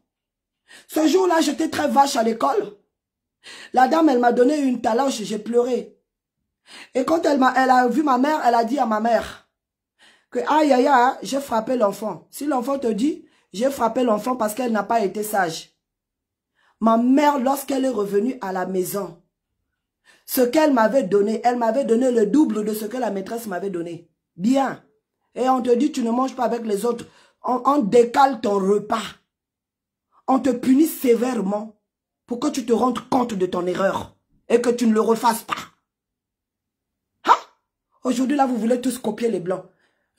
Ce jour-là, j'étais très vache à l'école. La dame, elle m'a donné une taloche, j'ai pleuré. Et quand elle a vu ma mère, elle a dit à ma mère que aïe aïe aïe, j'ai frappé l'enfant. Si l'enfant te dit, j'ai frappé l'enfant parce qu'elle n'a pas été sage. Ma mère, lorsqu'elle est revenue à la maison, ce qu'elle m'avait donné, elle m'avait donné le double de ce que la maîtresse m'avait donné. Bien. Et on te dit, tu ne manges pas avec les autres. On décale ton repas. On te punit sévèrement pour que tu te rendes compte de ton erreur et que tu ne le refasses pas. Hein? Aujourd'hui, là, vous voulez tous copier les blancs.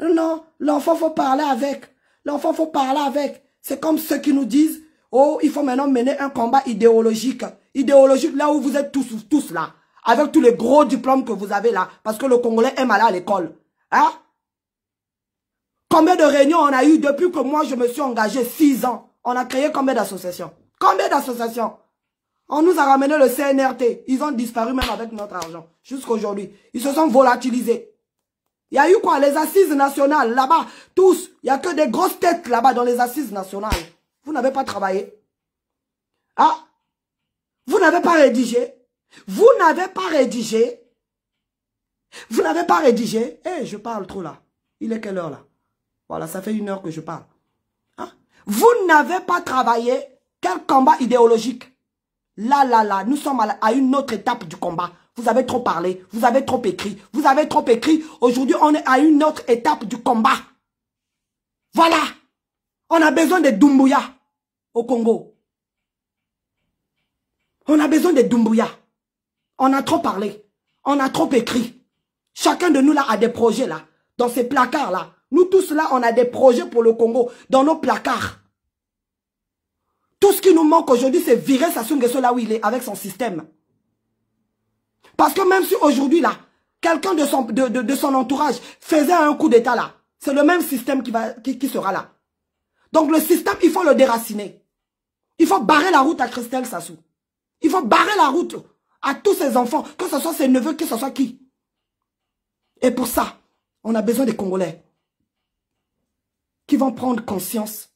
Non, l'enfant, faut parler avec. L'enfant, faut parler avec. C'est comme ceux qui nous disent, oh, il faut maintenant mener un combat idéologique. Idéologique, là où vous êtes tous là. Avec tous les gros diplômes que vous avez là. Parce que le Congolais aime aller à l'école. Hein? Combien de réunions on a eu depuis que moi je me suis engagé 6 ans? On a créé combien d'associations? Combien d'associations? On nous a ramené le CNRT. Ils ont disparu même avec notre argent. Jusqu'à aujourd'hui. Ils se sont volatilisés. Il y a eu quoi? Les assises nationales, là-bas, tous. Il n'y a que des grosses têtes là-bas dans les assises nationales. Vous n'avez pas travaillé. Ah? Vous n'avez pas rédigé. Vous n'avez pas rédigé. Vous n'avez pas rédigé. Eh, je parle trop là. Il est quelle heure là? Voilà, ça fait 1 heure que je parle. Hein? Vous n'avez pas travaillé. Quel combat idéologique? Là, nous sommes à une autre étape du combat. Vous avez trop parlé, vous avez trop écrit, vous avez trop écrit. Aujourd'hui, on est à une autre étape du combat. Voilà. On a besoin de Doumbouya au Congo. On a besoin de Doumbouya. On a trop parlé. On a trop écrit. Chacun de nous là a des projets là. Dans ces placards là. Nous tous là, on a des projets pour le Congo. Dans nos placards. Tout ce qui nous manque aujourd'hui, c'est virer Sassou Nguesso là où il est avec son système. Parce que même si aujourd'hui là, quelqu'un de son entourage faisait un coup d'état là, c'est le même système qui sera là. Donc le système, il faut le déraciner. Il faut barrer la route à Christelle Sassou. Il faut barrer la route à tous ses enfants, que ce soit ses neveux, que ce soit qui. Et pour ça, on a besoin des Congolais qui vont prendre conscience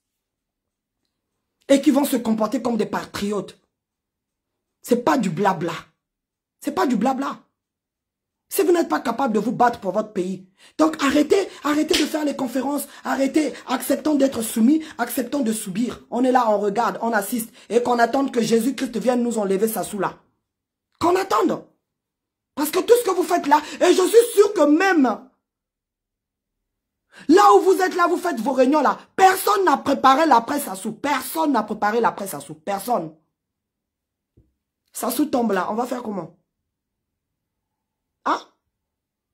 et qui vont se comporter comme des patriotes. C'est pas du blabla. C'est pas du blabla. Si vous n'êtes pas capable de vous battre pour votre pays, donc arrêtez de faire les conférences, acceptons d'être soumis, acceptons de subir. On est là, on regarde, on assiste, et qu'on attende que Jésus-Christ vienne nous enlever Sassou là. Qu'on attende. Parce que tout ce que vous faites là, et je suis sûr que même là où vous êtes là, vous faites vos réunions là, personne n'a préparé l'après Sassou. Personne n'a préparé l'après Sassou. Personne. Sassou tombe là, on va faire comment? Hein?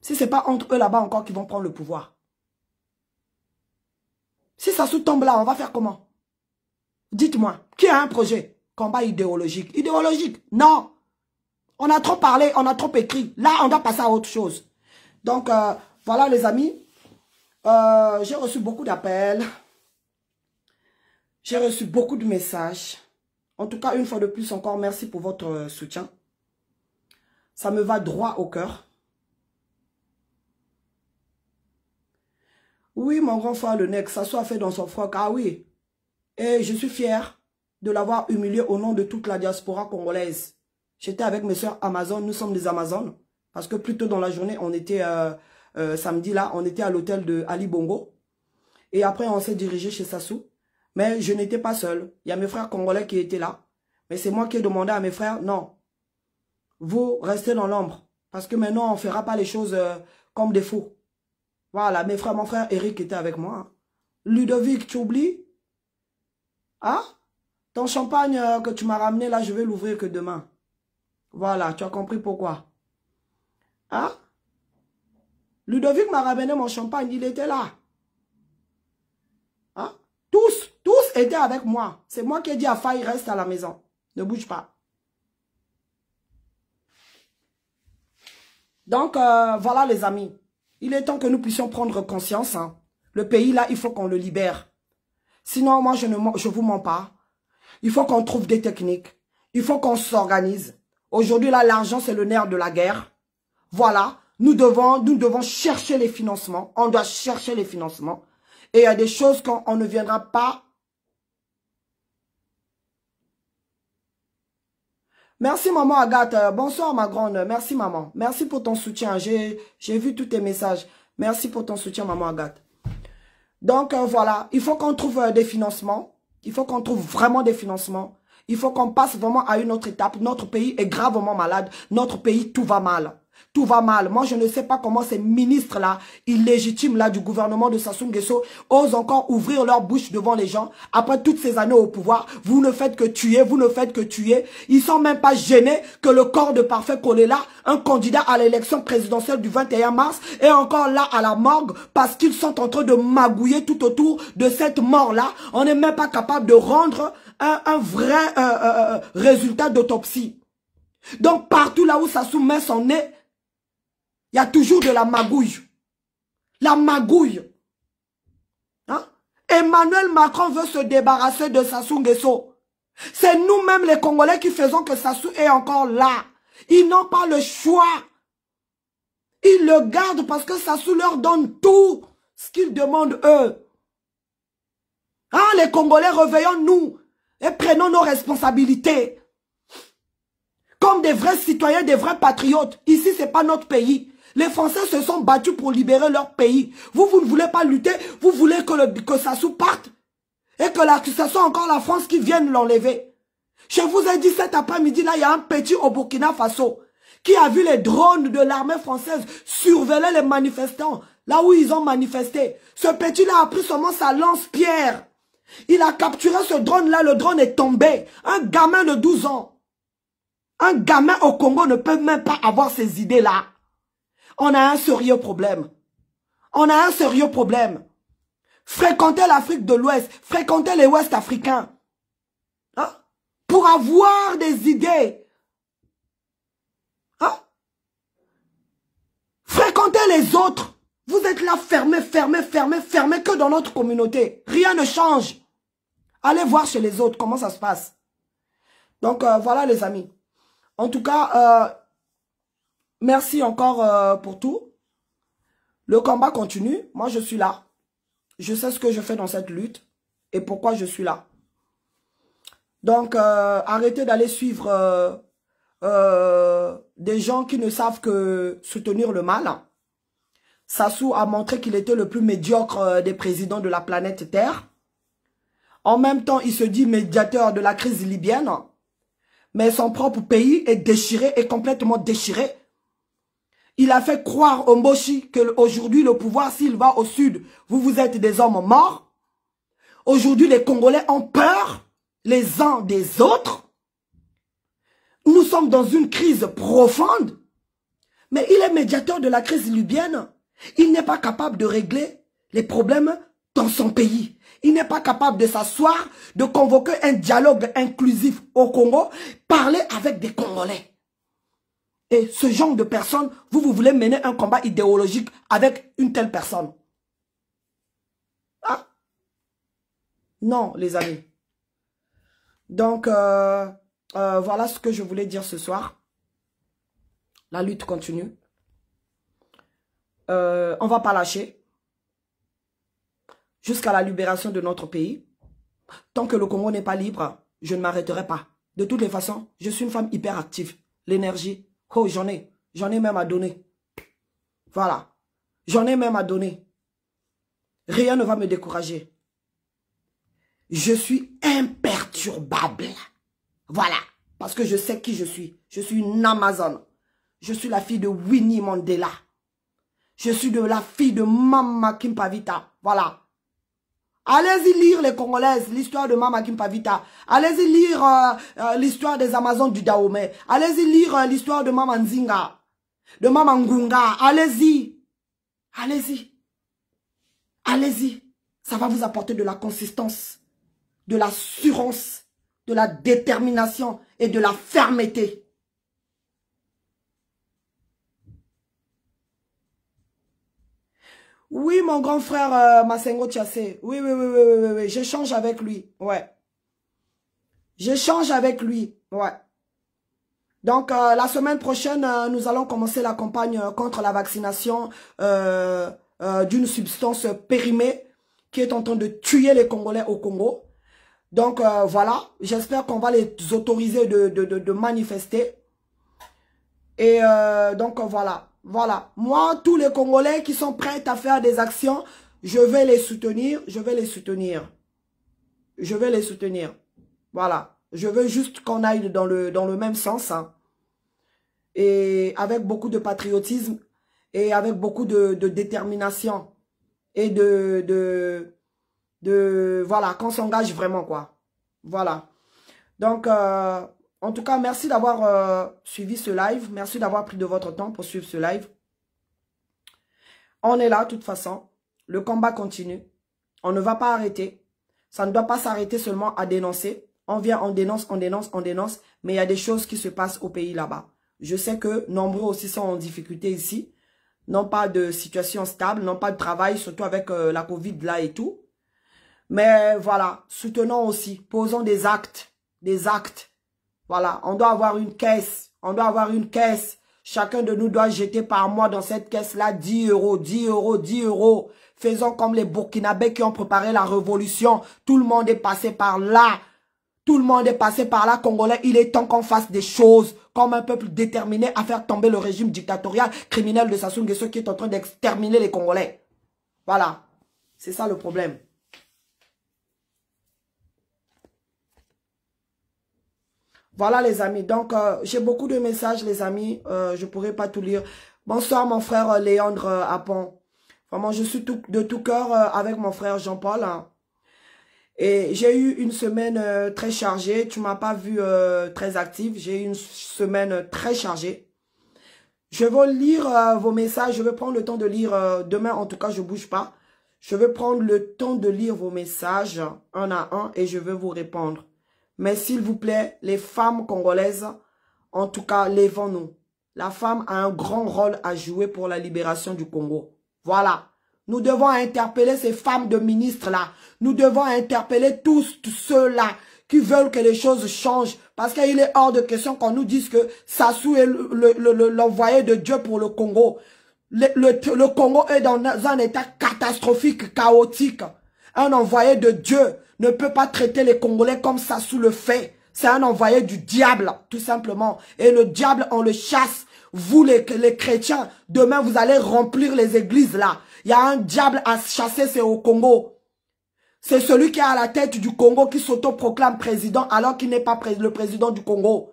Si ce n'est pas entre eux là-bas encore qui vont prendre le pouvoir. Si Sassou tombe là, on va faire comment? Dites-moi, qui a un projet? Combat idéologique. Idéologique? Non. On a trop parlé, on a trop écrit. Là, on doit passer à autre chose. Donc, voilà les amis. J'ai reçu beaucoup d'appels. J'ai reçu beaucoup de messages. En tout cas, une fois de plus encore, merci pour votre soutien. Ça me va droit au cœur. Oui, mon grand frère, le nec, ça soit fait dans son froc. Ah oui. Et je suis fier de l'avoir humilié au nom de toute la diaspora congolaise. J'étais avec mes soeurs Amazon. Nous sommes des Amazones. Parce que plus tôt dans la journée, on était, samedi là, on était à l'hôtel de Ali Bongo. Et après, on s'est dirigé chez Sassou. Mais je n'étais pas seul. Il y a mes frères congolais qui étaient là. Mais c'est moi qui ai demandé à mes frères, non. Vous restez dans l'ombre. Parce que maintenant, on ne fera pas les choses comme des fous. Voilà, mes frères, mon frère Eric était avec moi. Hein. Ludovic, tu oublies? Hein? Ton champagne que tu m'as ramené là, je vais l'ouvrir que demain. Voilà, tu as compris pourquoi. Hein? Ludovic m'a ramené mon champagne, il était là. Hein? Tous étaient avec moi. C'est moi qui ai dit à Faye, reste à la maison. Ne bouge pas. Donc, voilà les amis. Il est temps que nous puissions prendre conscience. Hein. Le pays là, il faut qu'on le libère. Sinon, moi, je vous mens pas. Il faut qu'on trouve des techniques. Il faut qu'on s'organise. Aujourd'hui, là, l'argent, c'est le nerf de la guerre. Voilà. Nous devons chercher les financements. On doit chercher les financements. Et il y a des choses qu'on ne viendra pas. Merci maman Agathe. Bonsoir ma grande. Merci maman. Merci pour ton soutien. J'ai vu tous tes messages. Merci pour ton soutien maman Agathe. Donc voilà. Il faut qu'on trouve des financements. Il faut qu'on trouve vraiment des financements. Il faut qu'on passe vraiment à une autre étape. Notre pays est gravement malade. Notre pays, tout va mal. Tout va mal. Moi, je ne sais pas comment ces ministres-là, illégitimes là du gouvernement de Sassou Nguesso, osent encore ouvrir leur bouche devant les gens. Après toutes ces années au pouvoir, vous ne faites que tuer, vous ne faites que tuer. Ils sont même pas gênés que le corps de Parfait Kolela, un candidat à l'élection présidentielle du 21 mars, est encore là à la morgue parce qu'ils sont en train de magouiller tout autour de cette mort-là. On n'est même pas capable de rendre un vrai résultat d'autopsie. Donc, partout là où Sassou met son nez, il y a toujours de la magouille. La magouille. Hein? Emmanuel Macron veut se débarrasser de Sassou Nguesso. C'est nous-mêmes les Congolais qui faisons que Sassou est encore là. Ils n'ont pas le choix. Ils le gardent parce que Sassou leur donne tout ce qu'ils demandent eux. Hein, les Congolais, réveillons-nous et prenons nos responsabilités. Comme des vrais citoyens, des vrais patriotes. Ici, ce n'est pas notre pays. Les Français se sont battus pour libérer leur pays. Vous ne voulez pas lutter. Vous voulez que Sassou parte. Et que ce soit encore la France qui vienne l'enlever. Je vous ai dit cet après-midi, là, il y a un petit au Burkina Faso qui a vu les drones de l'armée française surveiller les manifestants, là où ils ont manifesté. Ce petit-là a pris seulement sa lance-pierre. Il a capturé ce drone-là, le drone est tombé. Un gamin de 12 ans. Un gamin au Congo ne peut même pas avoir ces idées-là. On a un sérieux problème. On a un sérieux problème. Fréquenter l'Afrique de l'Ouest, fréquenter les Ouest africains. Hein? Pour avoir des idées. Hein? Fréquenter les autres. Vous êtes là fermés, fermés, fermés, fermés que dans notre communauté. Rien ne change. Allez voir chez les autres comment ça se passe. Donc voilà les amis. En tout cas, merci encore pour tout. Le combat continue. Moi je suis là. Je sais ce que je fais dans cette lutte et pourquoi je suis là. Donc arrêtez d'aller suivre des gens qui ne savent que soutenir le mal. Sassou a montré qu'il était le plus médiocre des présidents de la planète Terre. En même temps, il se dit médiateur de la crise libyenne. Mais son propre pays est déchiré, est complètement déchiré. Il a fait croire au Mboshi qu'aujourd'hui, le pouvoir, s'il va au sud, vous êtes des hommes morts. Aujourd'hui, les Congolais ont peur les uns des autres. Nous sommes dans une crise profonde. Mais il est médiateur de la crise libyenne. Il n'est pas capable de régler les problèmes dans son pays. Il n'est pas capable de s'asseoir, de convoquer un dialogue inclusif au Congo, parler avec des Congolais. Et ce genre de personnes, vous voulez mener un combat idéologique avec une telle personne. Ah? Non, les amis. Donc, voilà ce que je voulais dire ce soir. La lutte continue. On ne va pas lâcher. Jusqu'à la libération de notre pays. Tant que le Congo n'est pas libre, je ne m'arrêterai pas. De toutes les façons, je suis une femme hyper active. L'énergie, oh, j'en ai même à donner. Voilà. J'en ai même à donner. Rien ne va me décourager. Je suis imperturbable. Voilà. Parce que je sais qui je suis. Je suis une Amazone. Je suis la fille de Winnie Mandela. Je suis la fille de Mama Kimpavita. Voilà. Allez-y lire les Congolaises, l'histoire de Mama Kimpavita. Allez-y lire l'histoire des Amazones du Dahomey. Allez-y lire l'histoire de Mama Nzinga, de Mama Ngunga. Allez-y. Allez-y. Allez-y. Ça va vous apporter de la consistance, de l'assurance, de la détermination et de la fermeté. Oui, mon grand frère Masengo Tchassé. Oui. J'échange avec lui. Ouais. J'échange avec lui. Ouais. Donc, la semaine prochaine, nous allons commencer la campagne contre la vaccination d'une substance périmée qui est en train de tuer les Congolais au Congo. Donc, voilà. J'espère qu'on va les autoriser de manifester. Et donc, voilà. Voilà, moi, tous les Congolais qui sont prêts à faire des actions, je vais les soutenir, je vais les soutenir. Je vais les soutenir. Voilà, je veux juste qu'on aille dans le même sens. Hein. Et avec beaucoup de patriotisme et avec beaucoup de détermination. Et voilà, qu'on s'engage vraiment, quoi. Voilà. Donc, en tout cas, merci d'avoir suivi ce live. Merci d'avoir pris de votre temps pour suivre ce live. On est là, de toute façon. Le combat continue. On ne va pas arrêter. Ça ne doit pas s'arrêter seulement à dénoncer. On vient, on dénonce, on dénonce, on dénonce. Mais il y a des choses qui se passent au pays là-bas. Je sais que nombreux aussi sont en difficulté ici. Non pas de situation stable, non pas de travail, surtout avec la Covid là et tout. Mais voilà, soutenons aussi. Posons des actes. Des actes. Voilà, on doit avoir une caisse. On doit avoir une caisse. Chacun de nous doit jeter par mois dans cette caisse-là 10 euros, 10 euros, 10 euros. Faisons comme les Burkinabés qui ont préparé la révolution. Tout le monde est passé par là. Tout le monde est passé par là, Congolais. Il est temps qu'on fasse des choses comme un peuple déterminé à faire tomber le régime dictatorial criminel de Sassou Nguesso qui est en train d'exterminer les Congolais. Voilà, c'est ça le problème. Voilà les amis. Donc, j'ai beaucoup de messages les amis. Je ne pourrai pas tout lire. Bonsoir mon frère Léandre Apon. Vraiment, je suis de tout cœur avec mon frère Jean-Paul. Hein. Et j'ai eu une semaine très chargée. Tu ne m'as pas vu très active. J'ai eu une semaine très chargée. Je vais lire vos messages. Je vais prendre le temps de lire. Demain, en tout cas, je ne bouge pas. Je vais prendre le temps de lire vos messages un à un et je vais vous répondre. Mais s'il vous plaît, les femmes congolaises, en tout cas, lèvons-nous. La femme a un grand rôle à jouer pour la libération du Congo. Voilà. Nous devons interpeller ces femmes de ministres-là. Nous devons interpeller tous ceux-là qui veulent que les choses changent. Parce qu'il est hors de question qu'on nous dise que Sassou est l'envoyé de Dieu pour le Congo. Le Congo est dans un état catastrophique, chaotique. Un envoyé de Dieu ne peut pas traiter les Congolais comme Sassou le fait. C'est un envoyé du diable, tout simplement. Et le diable, on le chasse. Vous, les chrétiens, demain, vous allez remplir les églises, là. Il y a un diable à chasser, c'est au Congo. C'est celui qui est à la tête du Congo qui s'autoproclame président alors qu'il n'est pas le président du Congo.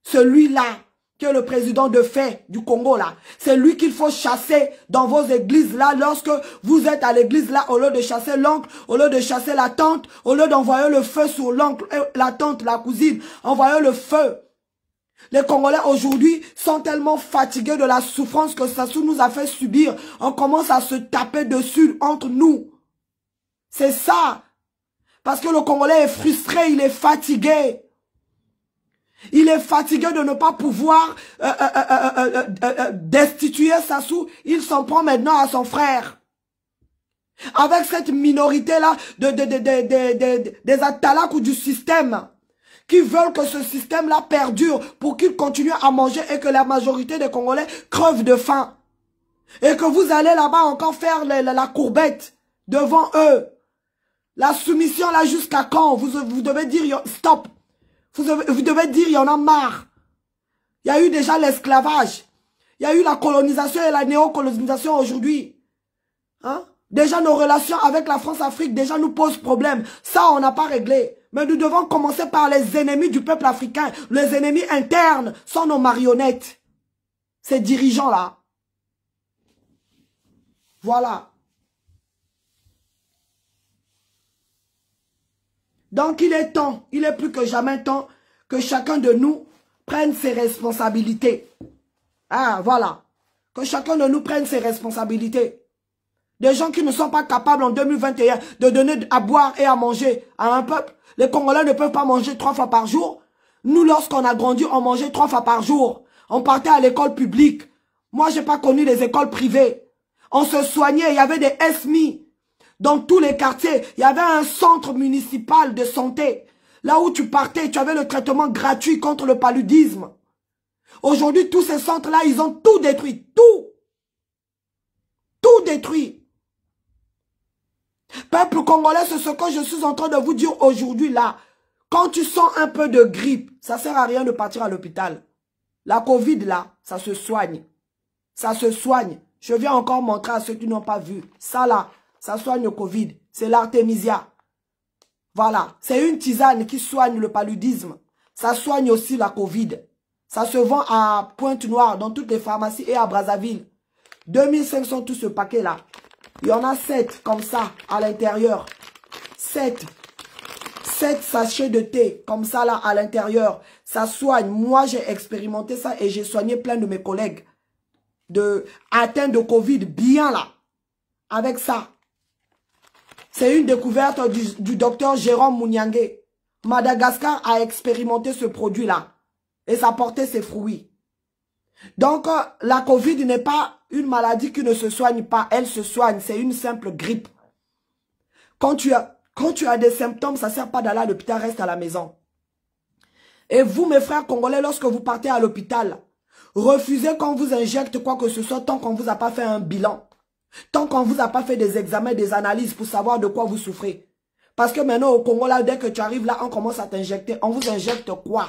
Celui-là, qui est le président de fait du Congo, là. C'est lui qu'il faut chasser dans vos églises, là. Lorsque vous êtes à l'église, là, au lieu de chasser l'oncle, au lieu de chasser la tante, au lieu d'envoyer le feu sur l'oncle, la tante, la cousine, envoyez le feu. Les Congolais aujourd'hui sont tellement fatigués de la souffrance que Sassou nous a fait subir. On commence à se taper dessus entre nous. C'est ça. Parce que le Congolais est frustré, il est fatigué. Il est fatigué de ne pas pouvoir destituer Sassou. Il s'en prend maintenant à son frère. Avec cette minorité-là des Atalak ou du système qui veulent que ce système-là perdure pour qu'il continue à manger et que la majorité des Congolais crevent de faim. Et que vous allez là-bas encore faire la courbette devant eux. La soumission là jusqu'à quand? Vous devez dire stop. Vous devez dire il y en a marre. Il y a eu déjà l'esclavage. Il y a eu la colonisation et la néocolonisation aujourd'hui. Hein? Déjà nos relations avec la France-Afrique déjà nous posent problème. Ça on n'a pas réglé. Mais nous devons commencer par les ennemis du peuple africain. Les ennemis internes sont nos marionnettes. Ces dirigeants-là. Voilà. Donc il est temps, il est plus que jamais temps que chacun de nous prenne ses responsabilités. Ah, voilà. Que chacun de nous prenne ses responsabilités. Des gens qui ne sont pas capables en 2021 de donner à boire et à manger à un peuple. Les Congolais ne peuvent pas manger 3 fois par jour. Nous, lorsqu'on a grandi, on mangeait 3 fois par jour. On partait à l'école publique. Moi, je n'ai pas connu les écoles privées. On se soignait, il y avait des SMI. Dans tous les quartiers, il y avait un centre municipal de santé. Là où tu partais, tu avais le traitement gratuit contre le paludisme. Aujourd'hui, tous ces centres-là, ils ont tout détruit. Tout. Tout détruit. Peuple congolais, c'est ce que je suis en train de vous dire aujourd'hui là. Quand tu sens un peu de grippe, ça ne sert à rien de partir à l'hôpital. La Covid là, ça se soigne. Ça se soigne. Je viens encore montrer à ceux qui n'ont pas vu. Ça là, ça soigne le Covid. C'est l'artémisia. Voilà. C'est une tisane qui soigne le paludisme. Ça soigne aussi la Covid. Ça se vend à Pointe-Noire, dans toutes les pharmacies et à Brazzaville. 2500 tout ce paquet là. Il y en a 7 comme ça à l'intérieur. 7 sachets de thé comme ça là à l'intérieur. Ça soigne. Moi j'ai expérimenté ça et j'ai soigné plein de mes collègues atteints de Covid bien là. Avec ça. C'est une découverte du docteur Jérôme Mouniangé. Madagascar a expérimenté ce produit là. Et ça portait ses fruits. Donc, la Covid n'est pas une maladie qui ne se soigne pas. Elle se soigne. C'est une simple grippe. Quand tu as des symptômes, ça ne sert pas d'aller à l'hôpital, reste à la maison. Et vous, mes frères congolais, lorsque vous partez à l'hôpital, refusez qu'on vous injecte quoi que ce soit tant qu'on ne vous a pas fait un bilan. Tant qu'on ne vous a pas fait des examens, des analyses pour savoir de quoi vous souffrez. Parce que maintenant, au Congo, là, dès que tu arrives là, on commence à t'injecter. On vous injecte quoi?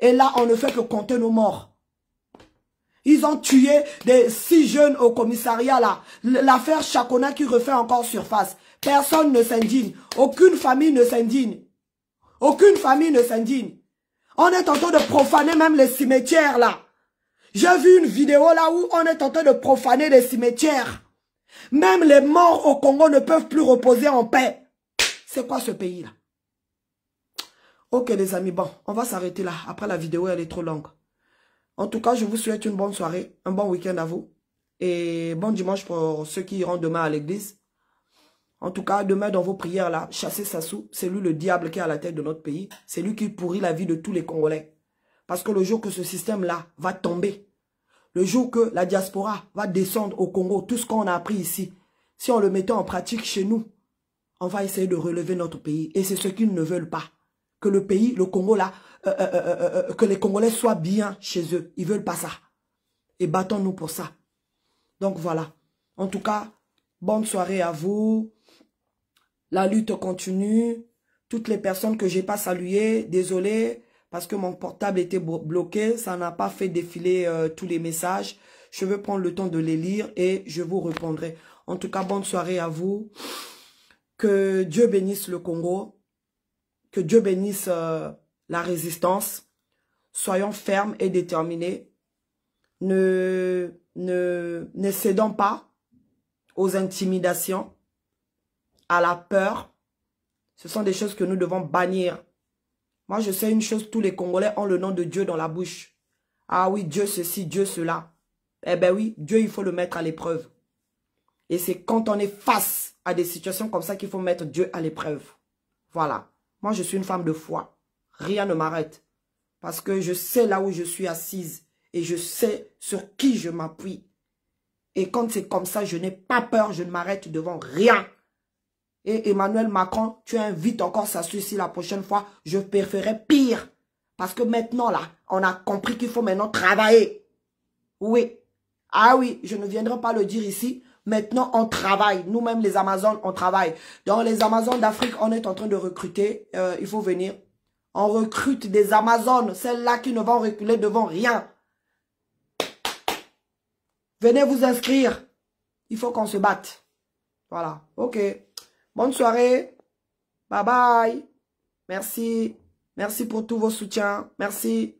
Et là, on ne fait que compter nos morts. Ils ont tué des 6 jeunes au commissariat là. L'affaire Chakona qui refait encore surface. Personne ne s'indigne. Aucune famille ne s'indigne. Aucune famille ne s'indigne. On est en train de profaner même les cimetières là. J'ai vu une vidéo là où on est en train de profaner les cimetières. Même les morts au Congo ne peuvent plus reposer en paix. C'est quoi ce pays là? Ok les amis, bon, on va s'arrêter là. Après la vidéo, elle est trop longue. En tout cas, je vous souhaite une bonne soirée, un bon week-end à vous. Et bon dimanche pour ceux qui iront demain à l'église. En tout cas, demain dans vos prières là, chassez Sassou. C'est lui le diable qui est à la tête de notre pays. C'est lui qui pourrit la vie de tous les Congolais. Parce que le jour que ce système-là va tomber, le jour que la diaspora va descendre au Congo, tout ce qu'on a appris ici, si on le mettait en pratique chez nous, on va essayer de relever notre pays. Et c'est ce qu'ils ne veulent pas. Que le pays, le Congo là, que les Congolais soient bien chez eux. Ils ne veulent pas ça. Et battons-nous pour ça. Donc voilà. En tout cas, bonne soirée à vous. La lutte continue. Toutes les personnes que je n'ai pas saluées, désolé, parce que mon portable était bloqué. Ça n'a pas fait défiler tous les messages. Je vais prendre le temps de les lire et je vous répondrai. En tout cas, bonne soirée à vous. Que Dieu bénisse le Congo. Que Dieu bénisse la résistance. Soyons fermes et déterminés. Ne cédons pas aux intimidations, à la peur. Ce sont des choses que nous devons bannir. Moi, je sais une chose, tous les Congolais ont le nom de Dieu dans la bouche. Ah oui, Dieu ceci, Dieu cela. Eh bien oui, Dieu, il faut le mettre à l'épreuve. Et c'est quand on est face à des situations comme ça qu'il faut mettre Dieu à l'épreuve. Voilà. Moi, je suis une femme de foi. Rien ne m'arrête. Parce que je sais là où je suis assise. Et je sais sur qui je m'appuie. Et quand c'est comme ça, je n'ai pas peur. Je ne m'arrête devant rien. Et Emmanuel Macron, tu invites encore Sassou ici la prochaine fois. Je préférerais pire. Parce que maintenant, là, on a compris qu'il faut maintenant travailler. Oui. Ah oui, je ne viendrai pas le dire ici. Maintenant, on travaille. Nous-mêmes, les Amazones, on travaille. Dans les Amazones d'Afrique, on est en train de recruter. Il faut venir. On recrute des Amazones. Celles-là qui ne vont reculer devant rien. Venez vous inscrire. Il faut qu'on se batte. Voilà. Ok. Bonne soirée. Bye bye. Merci. Merci pour tous vos soutiens. Merci.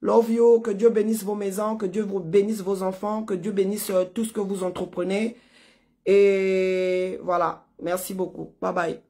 Love you. Que Dieu bénisse vos maisons. Que Dieu vous bénisse vos enfants. Que Dieu bénisse tout ce que vous entreprenez. Et voilà. Merci beaucoup. Bye bye.